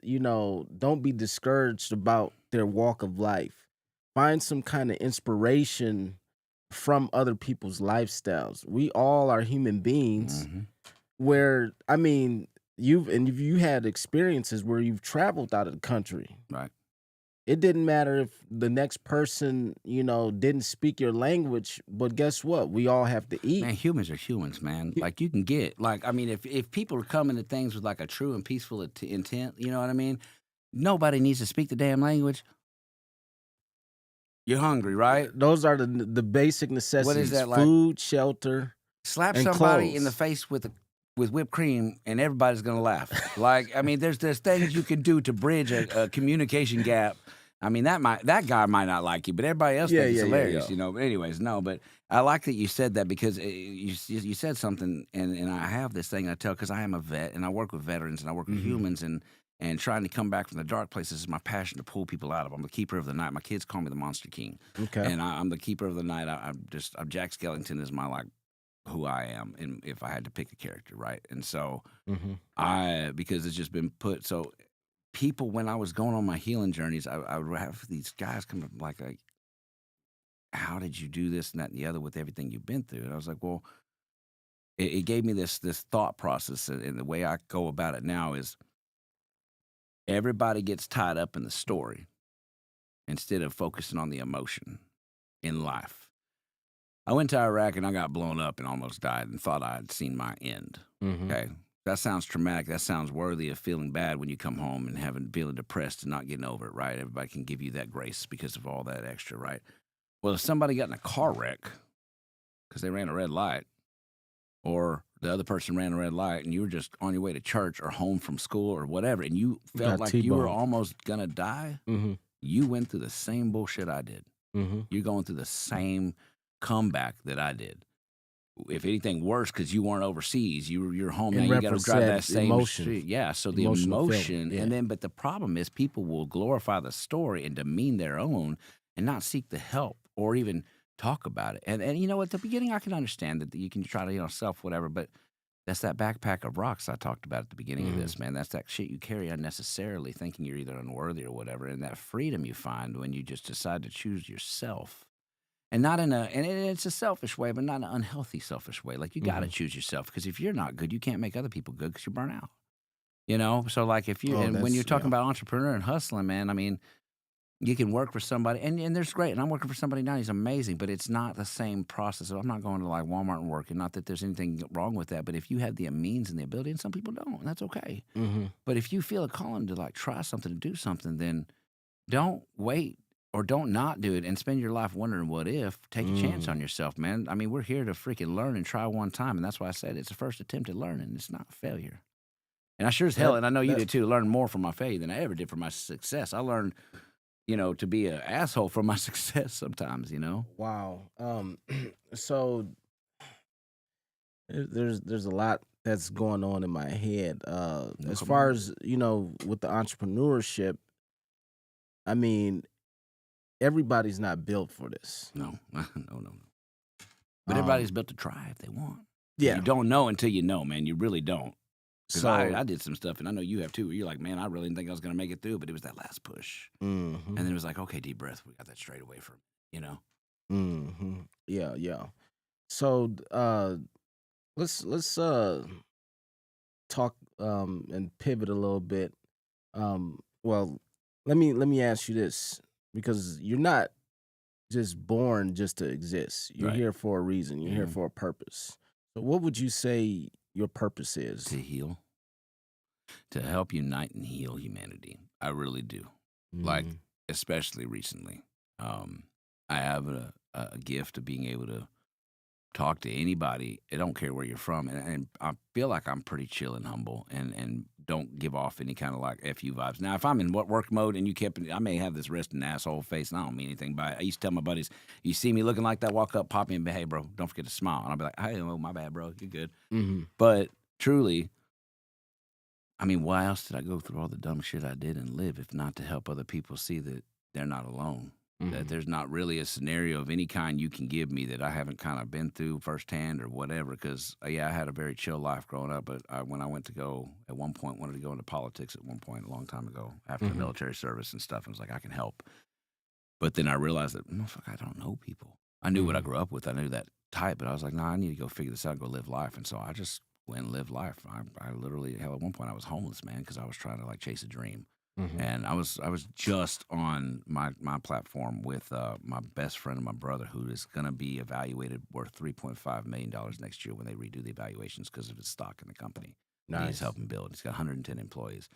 don't be discouraged about their walk of life. Find some kind of inspiration from other people's lifestyles. We all are human beings where, I mean, you had experiences where you've traveled out of the country. Right. It didn't matter if the next person, didn't speak your language, but guess what? We all have to eat. Man, humans are humans, man. Like, you can get, like, I mean, if people are coming to things with like a true and peaceful intent, you know what I mean? Nobody needs to speak the damn language. You're hungry, right? Those are the basic necessities. What is that like? Food, shelter, Slap and somebody clothes in the face with whipped cream, and everybody's gonna laugh. Like, I mean, there's things you can do to bridge a communication gap. I mean, that guy might not like you, but everybody else thinks it's hilarious, you know. But anyways, no. But I like that you said that, because you said something, and I have this thing I tell, because I am a vet and I work with veterans and I work with humans, and trying to come back from the dark places is my passion to pull people out of. I'm the keeper of the night. My kids call me the Monster King. Okay. And I'm the keeper of the night. I'm Jack Skellington is my, like, who I am, and if I had to pick a character, right? And so because it's just been put, so people, when I was going on my healing journeys, I would have these guys come up like, how did you do this and that and the other with everything you've been through? And I was like, well, it gave me this thought process, and the way I go about it now is, everybody gets tied up in the story instead of focusing on the emotion in life. I went to Iraq and I got blown up and almost died and thought I had seen my end. Okay. That sounds traumatic. That sounds worthy of feeling bad when you come home and feeling depressed and not getting over it, right? Everybody can give you that grace because of all that extra, right? Well, if somebody got in a car wreck because they ran a red light, or the other person ran a red light, and you were just on your way to church or home from school or whatever, and you felt like you were almost going to die, you went through the same bullshit I did. You're going through the same comeback that I did. If anything worse, because you weren't overseas, you're home now. You got to drive that same street. Yeah, so the emotion, and then, but the problem is, people will glorify the story and demean their own, and not seek the help or even talk about it. And you know, at the beginning, I can understand that you can try to, self whatever, but that's that backpack of rocks I talked about at the beginning of this, man. That's that shit you carry unnecessarily, thinking you're either unworthy or whatever, and that freedom you find when you just decide to choose yourself. And not and it's a selfish way, but not an unhealthy selfish way. Like, you got to choose yourself, because if you're not good, you can't make other people good, because you burn out. So like, if you, and when you're talking about entrepreneur and hustling, man, I mean, you can work for somebody, and there's great, and I'm working for somebody now, he's amazing, but it's not the same process. So I'm not going to like Walmart and working, not that there's anything wrong with that, but if you have the means and the ability, and some people don't, and that's okay. But if you feel a calling to like try something, to do something, then don't wait. Or don't not do it and spend your life wondering what if. Take a chance on yourself, man. I mean, we're here to freaking learn and try one time. And that's why I said it's the first attempt at learning. It's not failure. And I sure as hell, and I know you did too, learn more from my failure than I ever did from my success. I learned, to be an asshole from my success sometimes, Wow. So there's a lot that's going on in my head. As far as, with the entrepreneurship, I mean, everybody's not built for this. No. But everybody's built to try if they want. Yeah. You don't know until you know, man. You really don't. Because So I did some stuff, and I know you have too, where you're like, man, I really didn't think I was going to make it through, but it was that last push. And then it was like, okay, deep breath. We got that straight away from, Yeah. So let's talk and pivot a little bit. Well, let me ask you this, because you're not just born just to exist. You're Right. here for a reason. You're here Mhm. for a purpose. So what would you say your purpose is? To heal, to help unite and heal humanity. I really do. Like, Mm, especially recently. Um, I have a gift of being able to talk to anybody. I don't care where you're from. And I feel like I'm pretty chill and humble and don't give off any kind of like FU vibes. Now, if I'm in work mode and you kept, I may have this resting asshole face and I don't mean anything by it. I used to tell my buddies, you see me looking like that, walk up, pop me and be, hey, bro, don't forget to smile. And I'll be like, hey, oh, my bad, bro. You're good. mhm, But truly, I mean, why else did I go through all the dumb shit I did and live if not to help other people see that they're not alone? That mhm, there's not really a scenario of any kind you can give me that I haven't kind of been through firsthand or whatever. Because, yeah, I had a very chill life growing up, but when I went to go, at one point, wanted to go into politics at one point a long time ago after the mhm. military service and stuff. I was like, I can help. But then I realized that, motherfucker, I don't know people. I knew what I Mhm. grew up with. I knew that type, but I was like, nah, I need to go figure this out, go live life. And so I just went and lived life. I literally, hell, at one point I was homeless, man, because I was trying to like chase a dream. Mhm. And I was just on my platform with my best friend and my brother, who is going to be evaluated worth $3.5 million next year when they redo the evaluations because of his stock in the company that he's Nice. helping build. He's got 110 employees.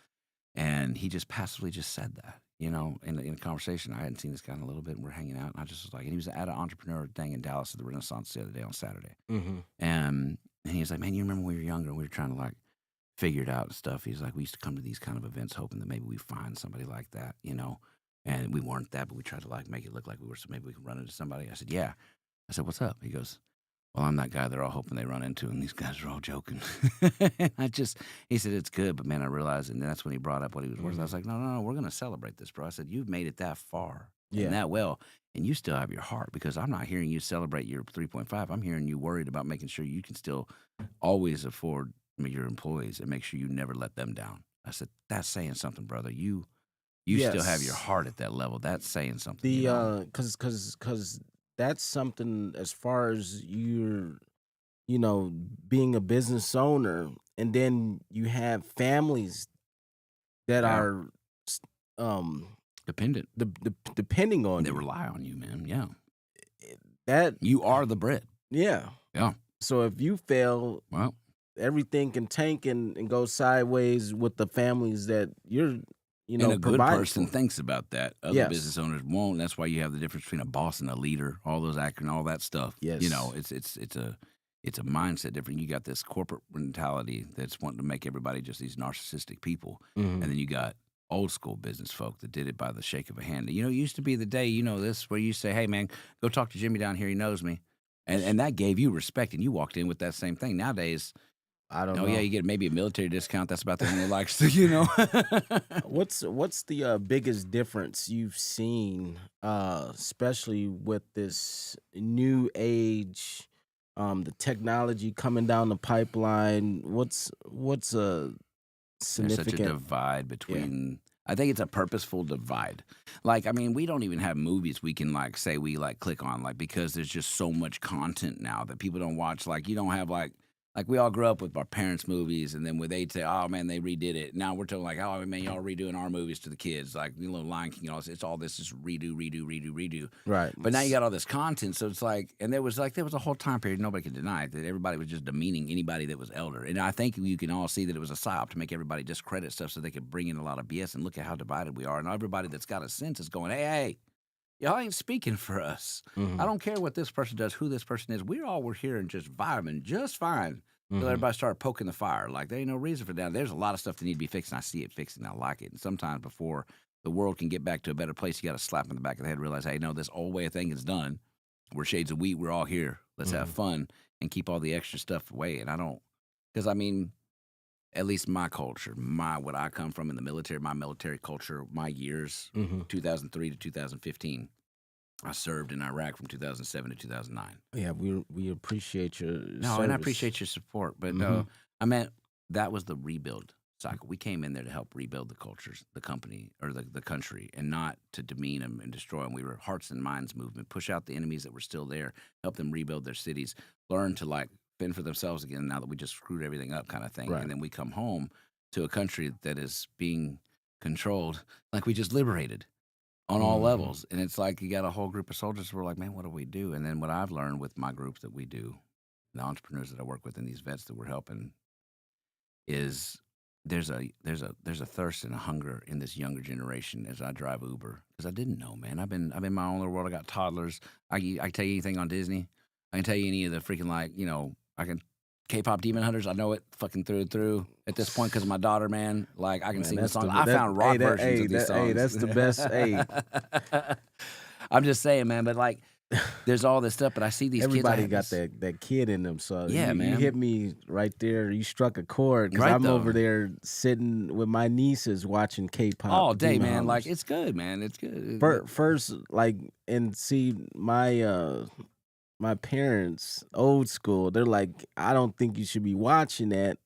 And he just passively just said that, in a conversation. I hadn't seen this guy in a little bit, and we're hanging out. And I just was like, and he was at an entrepreneur thing in Dallas at the Renaissance the other day on Saturday. Mhm. And he was like, man, you remember when we were younger and we were trying to like figure it out and stuff? He's like, we used to come to these kind of events hoping that maybe we find somebody like that. And we weren't that, but we tried to like make it look like we were, so maybe we can run into somebody. I said, yeah. I said, what's up? He goes, well, I'm that guy they're all hoping they run into, and these guys are all joking. And he said, it's good, but man, I realized, and that's when he brought up what he was worth. I was like, no, we're going to celebrate this, bro. I said, you've made it that far Yeah. and that well, and you still have your heart, because I'm not hearing you celebrate your 3.5. I'm hearing you worried about making sure you can still always afford your employees and make sure you never let them down. I said, that's saying something, brother. You still have your Yes. heart at that level. That's saying something, The cuz that's something, as far as being a business owner, and then you have families that Yeah. are s- um Dependent. depending on They you. rely on you, man. Yeah. That You are the bread. Yeah. Yeah. So if you fail, Well, everything can tank and go sideways with the families that you're and a good providing person for. thinks about that. Other business Yes. owners won't. That's why you have the difference between a boss and a leader. All those acting, all that stuff. Yes. It's a mindset different. You got this corporate mentality that's wanting to make everybody just these narcissistic people, and Mhm. then you got old school business folk that did it by the shake of a hand. It used to be the day, this, where you say, "Hey, man, go talk to Jimmy down here. He knows me," and that gave you respect, and you walked in with that same thing. Nowadays, I don't oh yeah, know. you get maybe a military discount. That's about the only likes. What's the biggest difference you've seen, especially with this new age, the technology coming down the pipeline? What's a There's such a significant? divide Yeah. between. I think it's a purposeful divide. Like, I mean, we don't even have movies we can like say we like click on, like, because there's just so much content now that people don't watch. Like, you don't have like we all grew up with our parents' movies, and then when they'd say, "Oh man, they redid it," now we're talking like, "Oh man, y'all redoing our movies to the kids," like Lion King and all this. It's all this is redo, redo, redo, redo. Right. But now you got all this content, so it's like, and there was a whole time period nobody could deny it, that everybody was just demeaning anybody that was elder, and I think you can all see that it was a psyop to make everybody discredit stuff so they could bring in a lot of BS. And look at how divided we are, and everybody that's got a sense is going, hey, y'all ain't speaking for us. I Mhm. don't care what this person does, who this person is. We're here and just vibing just fine. Until Mhm. everybody started poking the fire. Like, there ain't no reason for that. There's a lot of stuff that need to be fixed, and I see it fixed, and I like it. And sometimes before the world can get back to a better place, you got to slap in the back of the head and realize, hey, no, this old way of thinking is done. We're shades of wheat. We're all here. Let's have Mhm. fun and keep all the extra stuff away. And I don't, because I mean, at least my culture, what I come from in the military, my military culture, my years, Mhm. 2003 to 2015. I served in Iraq from 2007 to 2009. Yeah, we appreciate your No, and I service. appreciate your support, but Mhm. I meant that was the rebuild cycle. We came in there to help rebuild the cultures, the company, or the country, and not to demean them and destroy them. We were hearts and minds movement, push out the enemies that were still there, help them rebuild their cities, learn to like fend for themselves again now that we just screwed everything up kind of thing. Right. And then we come home to a country that is being controlled, like we just liberated on all levels. And it's like you got a whole group of soldiers who are like, man, what do we do? And then what I've learned with my groups that we do, the entrepreneurs that I work with and these vets that we're helping, is there's a thirst and a hunger in this younger generation as I drive Uber, because I didn't know, man. I've been in my own little world. I got toddlers. I can tell you anything on Disney. I can tell you any of the freaking, like, I can K-pop Demon Hunters. I know it fucking through and through at this point because of my daughter, man. Like, I can sing the songs. I found rock versions of these songs. Hey, that's the best. Hey, I'm just saying, man. But like, there's all this stuff. But I see these everybody kids. got that kid in them. So Yeah, man. You hit me right there. You struck a chord because Right, I'm though. over there sitting with my nieces watching K-pop all day, Demon man. Hunters. Like, it's good, man. It's good. First, like, and see my parents, old school, they're like, I don't think you should be watching that.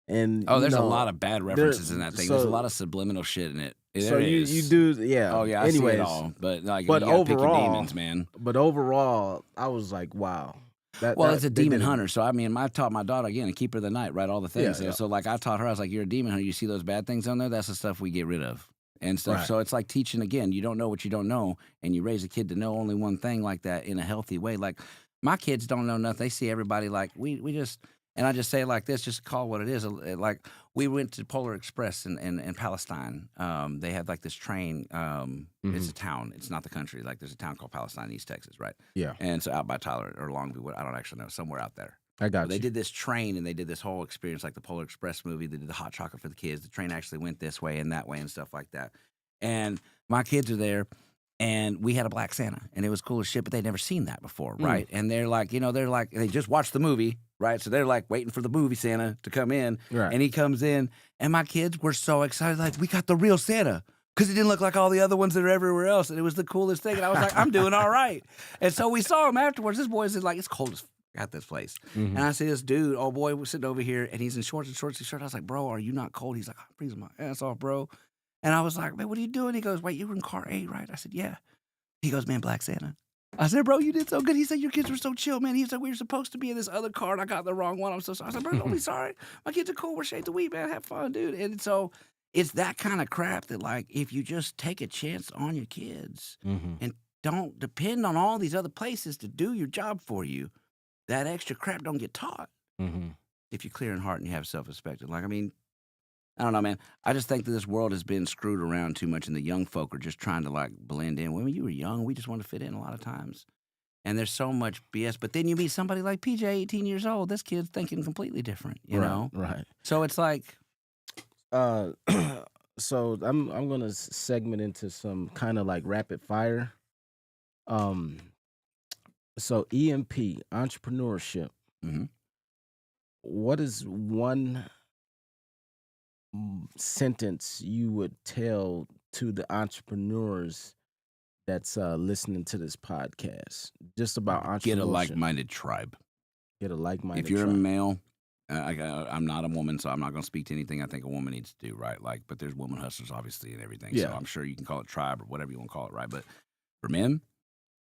And there's a lot of bad references in that thing. There's a lot of subliminal shit in it. So you do, yeah. Oh yeah, I Anyways, see it all. But like, but you gotta pick your overall, demons, man. But overall, I was like, wow. It's a they demon did it. hunter. So I mean, I taught my daughter again, a keeper of the night, right? All the things. Yeah. So like, I taught her, I was like, you're a demon hunter. You see those bad things on there? That's the stuff we get rid of and stuff. Right. So it's like teaching again. You don't know what you don't know, and you raise a kid to know only one thing like that in a healthy way. Like, my kids don't know nothing. They see everybody like we just. And I just say it like this, just call it what it is. Like, we went to Polar Express in Palestine. They have like this train. It's a town. It's not the country. Like, there's a town called Palestine, East Texas, right? Yeah. And so out by Tyler or Longview, I don't actually know, somewhere out there. I got But they you. did this train, and they did this whole experience like the Polar Express movie. They did the hot chocolate for the kids. The train actually went this way and that way and stuff like that. And my kids are there. And we had a black Santa, and it was cool as shit, but they'd never seen that before, right? And they're like, they just watched the movie, right? So they're like waiting for the movie Santa to come in. Right. And he comes in, and my kids were so excited, like, we got the real Santa. Because it didn't look like all the other ones that are everywhere else. And it was the coolest thing. And I was like, I'm doing all right. And so we saw him afterwards. This boy's like, it's cold as fuck at this place. And I see this dude, oh boy, we're sitting over here, and he's in shorts and shirt. I was like, bro, are you not cold? He's like, I'm freezing my ass off, bro. And I was like, man, what are you doing? He goes, wait, you were in car 8, right? I said, yeah. He goes, man, Black Santa. I said, bro, you did so good. He said, your kids were so chill, man. He said, we were supposed to be in this other car, and I got the wrong one. I'm so sorry. I said, bro, don't be sorry. My kids are cool. We're shade the weed, man. Have fun, dude. And so it's that kind of crap that, like, if you just take a chance on your kids and don't depend on all these other places to do your job for you, that extra crap don't get taught. If you're clear in heart and you have self-respect. Like, I mean, I don't know, man. I just think that this world has been screwed around too much, and the young folk are just trying to, like, blend in. When you were young, we just want to fit in a lot of times. And there's so much BS. But then you meet somebody like PJ, 18 years old. This kid's thinking completely different, you know? Right. So it's like... So I'm gonna segment into some kind of like rapid fire. So EMP, entrepreneurship. What is one sentence you would tell to the entrepreneurs that's listening to this podcast, just about entrepreneurship? Get a like-minded tribe. Get a like-minded If you're tribe. a male, I'm not a woman, so I'm not going to speak to anything I think a woman needs to do, right? Like, but there's woman hustlers, obviously, and everything. So Yeah. I'm sure you can call it tribe or whatever you want to call it, right? But for men,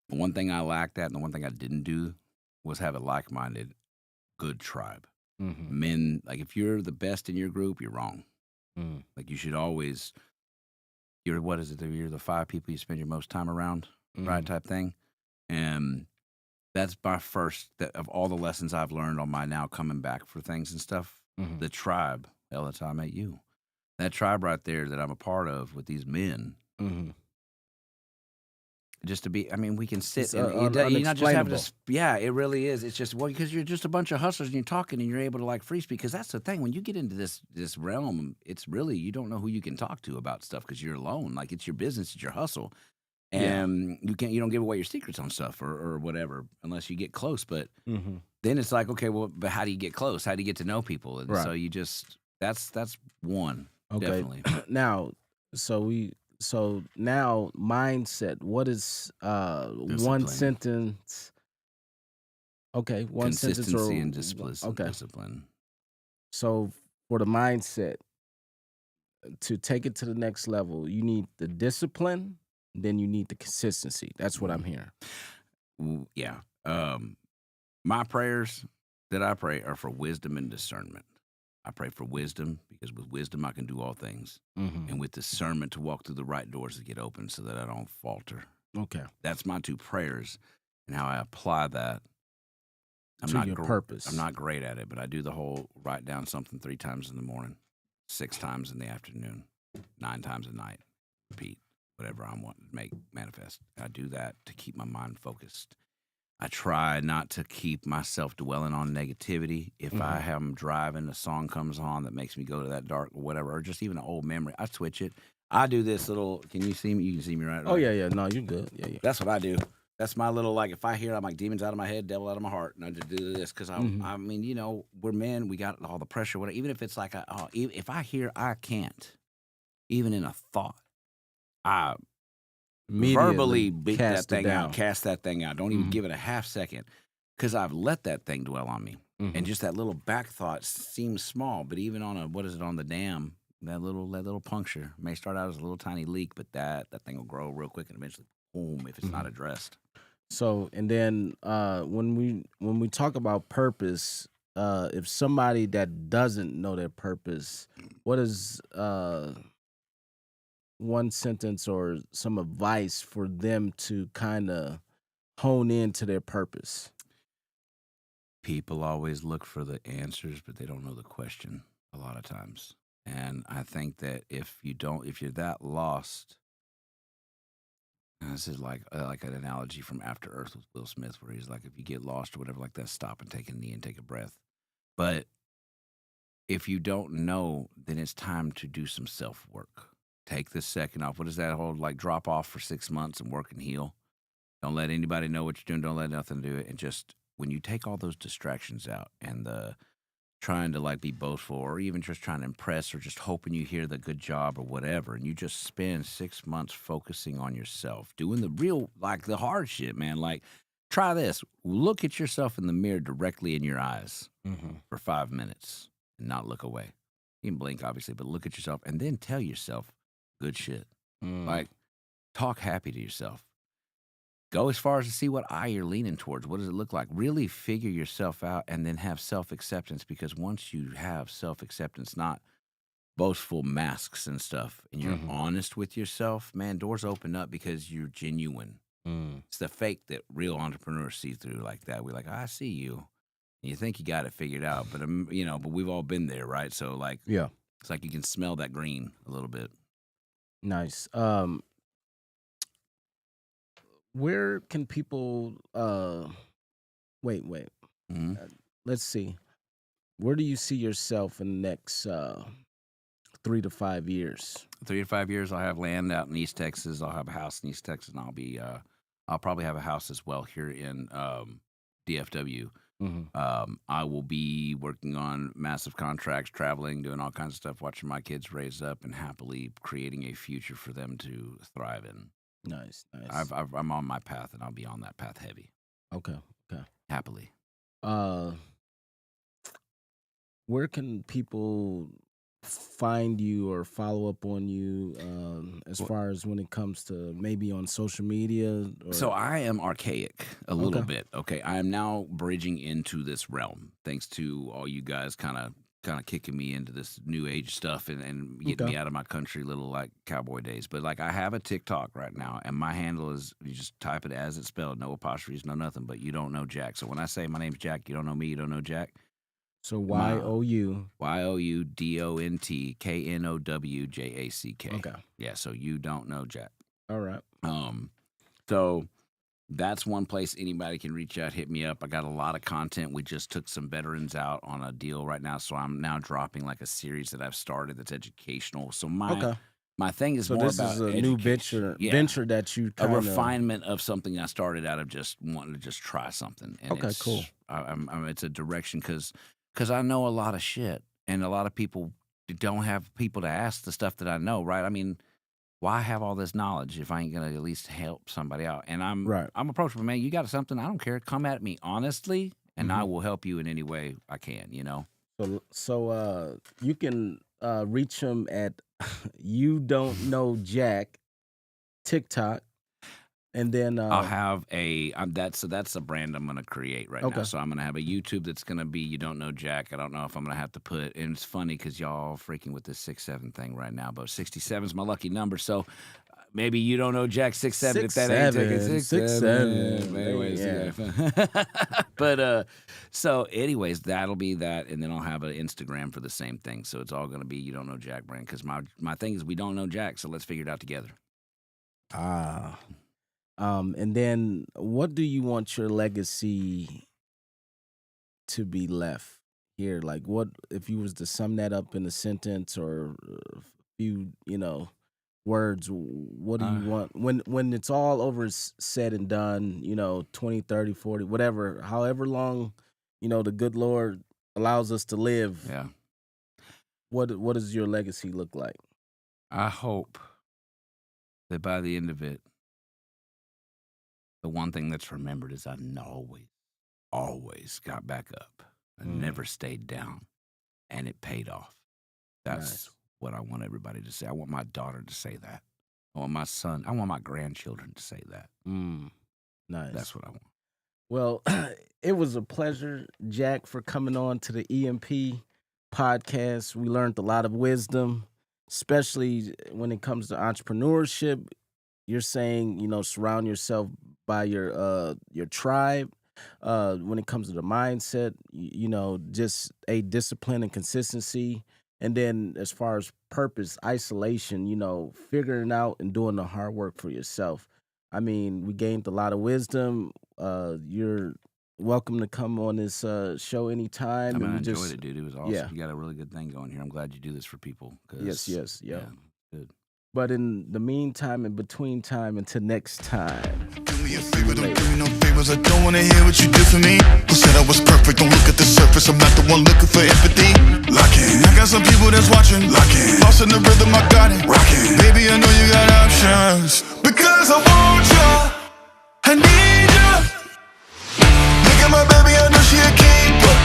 the one thing I lacked at and the one thing I didn't do was have a like-minded, good tribe. Men, like, if you're the best in your group, you're wrong. Like, you should always, you're the 5 people you spend your most time around, right, type thing. And that's my first, of all the lessons I've learned on my now coming back for things and stuff, the tribe, that's how I met you. That tribe right there that I'm a part of with these men, just to be, I mean, we can sit and you're not just having to, yeah, it really is. It's just, well, because you're just a bunch of hustlers and you're talking and you're able to like free speak. Because that's the thing, when you get into this realm, it's really, you don't know who you can talk to about stuff because you're alone. Like, it's your business, it's your hustle. And you don't give away your secrets on stuff or whatever unless you get close. But then it's like, okay, well, but how do you get close? How do you get to know people? And so you just, that's one, definitely. So now mindset. What is one sentence? Okay, one sentence or consistency and discipline. So for the mindset to take it to the next level, you need the discipline, then you need the consistency. That's what I'm hearing. Yeah. My prayers that I pray are for wisdom and discernment. I pray for wisdom because with wisdom I can do all things, Mm-hmm. and with discernment to walk through the right doors to get open so that I don't falter. Okay. That's my 2 prayers, and how I apply that. To your purpose. I'm not great at it, but I do the whole write down something 3 times in the morning, 6 times in the afternoon, 9 times at night, repeat whatever I want to make manifest. I do that to keep my mind focused. I try not to keep myself dwelling on negativity. If I am driving, a song comes on that makes me go to that dark or whatever, or just even an old memory, I switch it. I do this little. Can you see me? You can see me right. Oh yeah. No, you're good. Yeah. That's what I do. That's my little, like, if I hear, I'm like, demons out of my head, devil out of my heart, and I just do this because I mean, you know, we're men, we got all the pressure. Whatever. Even if it's like, if I hear I can't, even in a thought, I verbally beat that thing out, cast that thing out. Don't even give it a half second because I've let that thing dwell on me. And just that little back thought seems small, but even on on the dam, that little puncture may start out as a little tiny leak, but that thing will grow real quick and eventually boom if it's not addressed. So, and then when we talk about purpose, if somebody that doesn't know their purpose, what is one sentence or some advice for them to kind of hone into their purpose? People always look for the answers, but they don't know the question a lot of times. And I think that if you're that lost, and this is like an analogy from After Earth with Will Smith, where he's like, if you get lost or whatever like that, stop and take a knee and take a breath. But if you don't know, then it's time to do some self work. Take this second off. What is that whole like drop off for 6 months and work and heal? Don't let anybody know what you're doing. Don't let nothing do it. And just when you take all those distractions out and the trying to like be boastful or even just trying to impress or just hoping you hear the good job or whatever, and you just spend 6 months focusing on yourself, doing the real, like the hard shit, man. Like, try this. Look at yourself in the mirror directly in your eyes for 5 minutes and not look away. You can blink, obviously, but look at yourself and then tell yourself good shit. Like, talk happy to yourself. Go as far as to see what eye you're leaning towards. What does it look like? Really figure yourself out and then have self-acceptance, because once you have self-acceptance, not boastful masks and stuff, and you're honest with yourself, man, doors open up because you're genuine. It's the fake that real entrepreneurs see through like that. We're like, I see you. And you think you got it figured out, but but we've all been there, right? So like, Yeah. it's like you can smell that green a little bit. Nice. Where can people wait. Let's see. Where do you see yourself in the next 3 to 5 years? 3 to 5 years, I'll have land out in East Texas. I'll have a house in East Texas, and I'll probably have a house as well here in DFW. I will be working on massive contracts, traveling, doing all kinds of stuff, watching my kids raise up, and happily creating a future for them to thrive in. Nice. I'm on my path, and I'll be on that path heavy. Okay. Happily. Where can people find you or follow up on you as far as when it comes to maybe on social media? So I am archaic a little bit. Okay, I am now bridging into this realm thanks to all you guys kind of kicking me into this new age stuff and getting me out of my country little like cowboy days. But like, I have a TikTok right now, and my handle is, you just type it as it's spelled, no apostrophes, no nothing, but you don't know Jack. So when I say my name's Jack, you don't know me, you don't know Jack. So YOUDONTKNOWJACK. Okay. Yeah, so you don't know Jack. All right. So that's one place anybody can reach out, hit me up. I got a lot of content. We just took some veterans out on a deal right now, so I'm now dropping like a series that I've started that's educational. So my thing is more about this is a new venture that you a refinement of something I started out of just wanting to just try something. And cool. It's a direction because I know a lot of shit, and a lot of people don't have people to ask the stuff that I know, right? I mean, why have all this knowledge if I ain't gonna at least help somebody out? And I'm approachable, man. You got something? I don't care. Come at me honestly, and I will help you in any way I can. So you can reach him at You Don't Know Jack TikTok. And then I'll have that's a brand I'm gonna create right now. So I'm gonna have a YouTube that's gonna be You Don't Know Jack. I don't know if I'm gonna have to put, and it's funny because y'all freaking with this 6'7" thing right now, but 67 is my lucky number. So maybe You Don't Know Jack 6'7" if that ain't taking 6'7". Anyways, yeah. But so anyways, that'll be that, and then I'll have an Instagram for the same thing. So it's all gonna be You Don't Know Jack brand, because my thing is we don't know Jack, so let's figure it out together. And then what do you want your legacy to be left here? Like, what if you was to sum that up in a sentence or a few, words, what do you want when it's all over, said and done, 20, 30, 40, whatever, however long, the good Lord allows us to live. Yeah. What does your legacy look like? I hope that by the end of it, the one thing that's remembered is I always got back up. I never stayed down, and it paid off. That's what I want everybody to say. I want my daughter to say that. I want my son. I want my grandchildren to say that. Nice. That's what I want. Well, it was a pleasure, Jack, for coming on to the EMP podcast. We learned a lot of wisdom, especially when it comes to entrepreneurship. You're saying, surround yourself by your tribe. When it comes to the mindset, just a discipline and consistency. And then as far as purpose, isolation, figuring out and doing the hard work for yourself. I mean, we gained a lot of wisdom. You're welcome to come on this show anytime. I mean, I enjoyed it, dude. It was awesome. Yeah. You got a really good thing going here. I'm glad you do this for people. Yes. Yeah, good. But in the meantime, in between time, until next time. Do me a favor, don't do me no favors. I don't wanna hear what you did for me. Who said I was perfect? Don't look at the surface. I'm not the one looking for empathy. Locking, I got some people that's watching. Locking, lost in the rhythm, I got it. Rocking, baby, I know you got options. Because I want you, I need you. Look at my baby, I know she a keeper.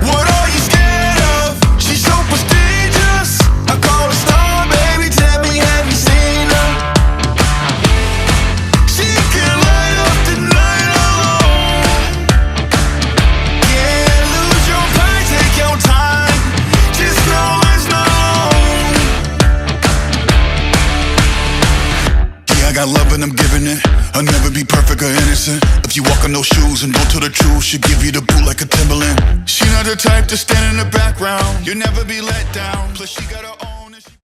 What are you scared of? She's so prestigious. I call her star, baby. Tell me, have you seen her? She can light up the night alone. Yeah, lose your pride, take your time. Just know it's not long. Yeah, I got love and I'm giving it. I'll never be perfect or innocent. If you walk on those shoes and don't tell the truth, she'll give you the boot like a Timberland. She not the type to stand in the background. You'll never be let down. Plus she got her own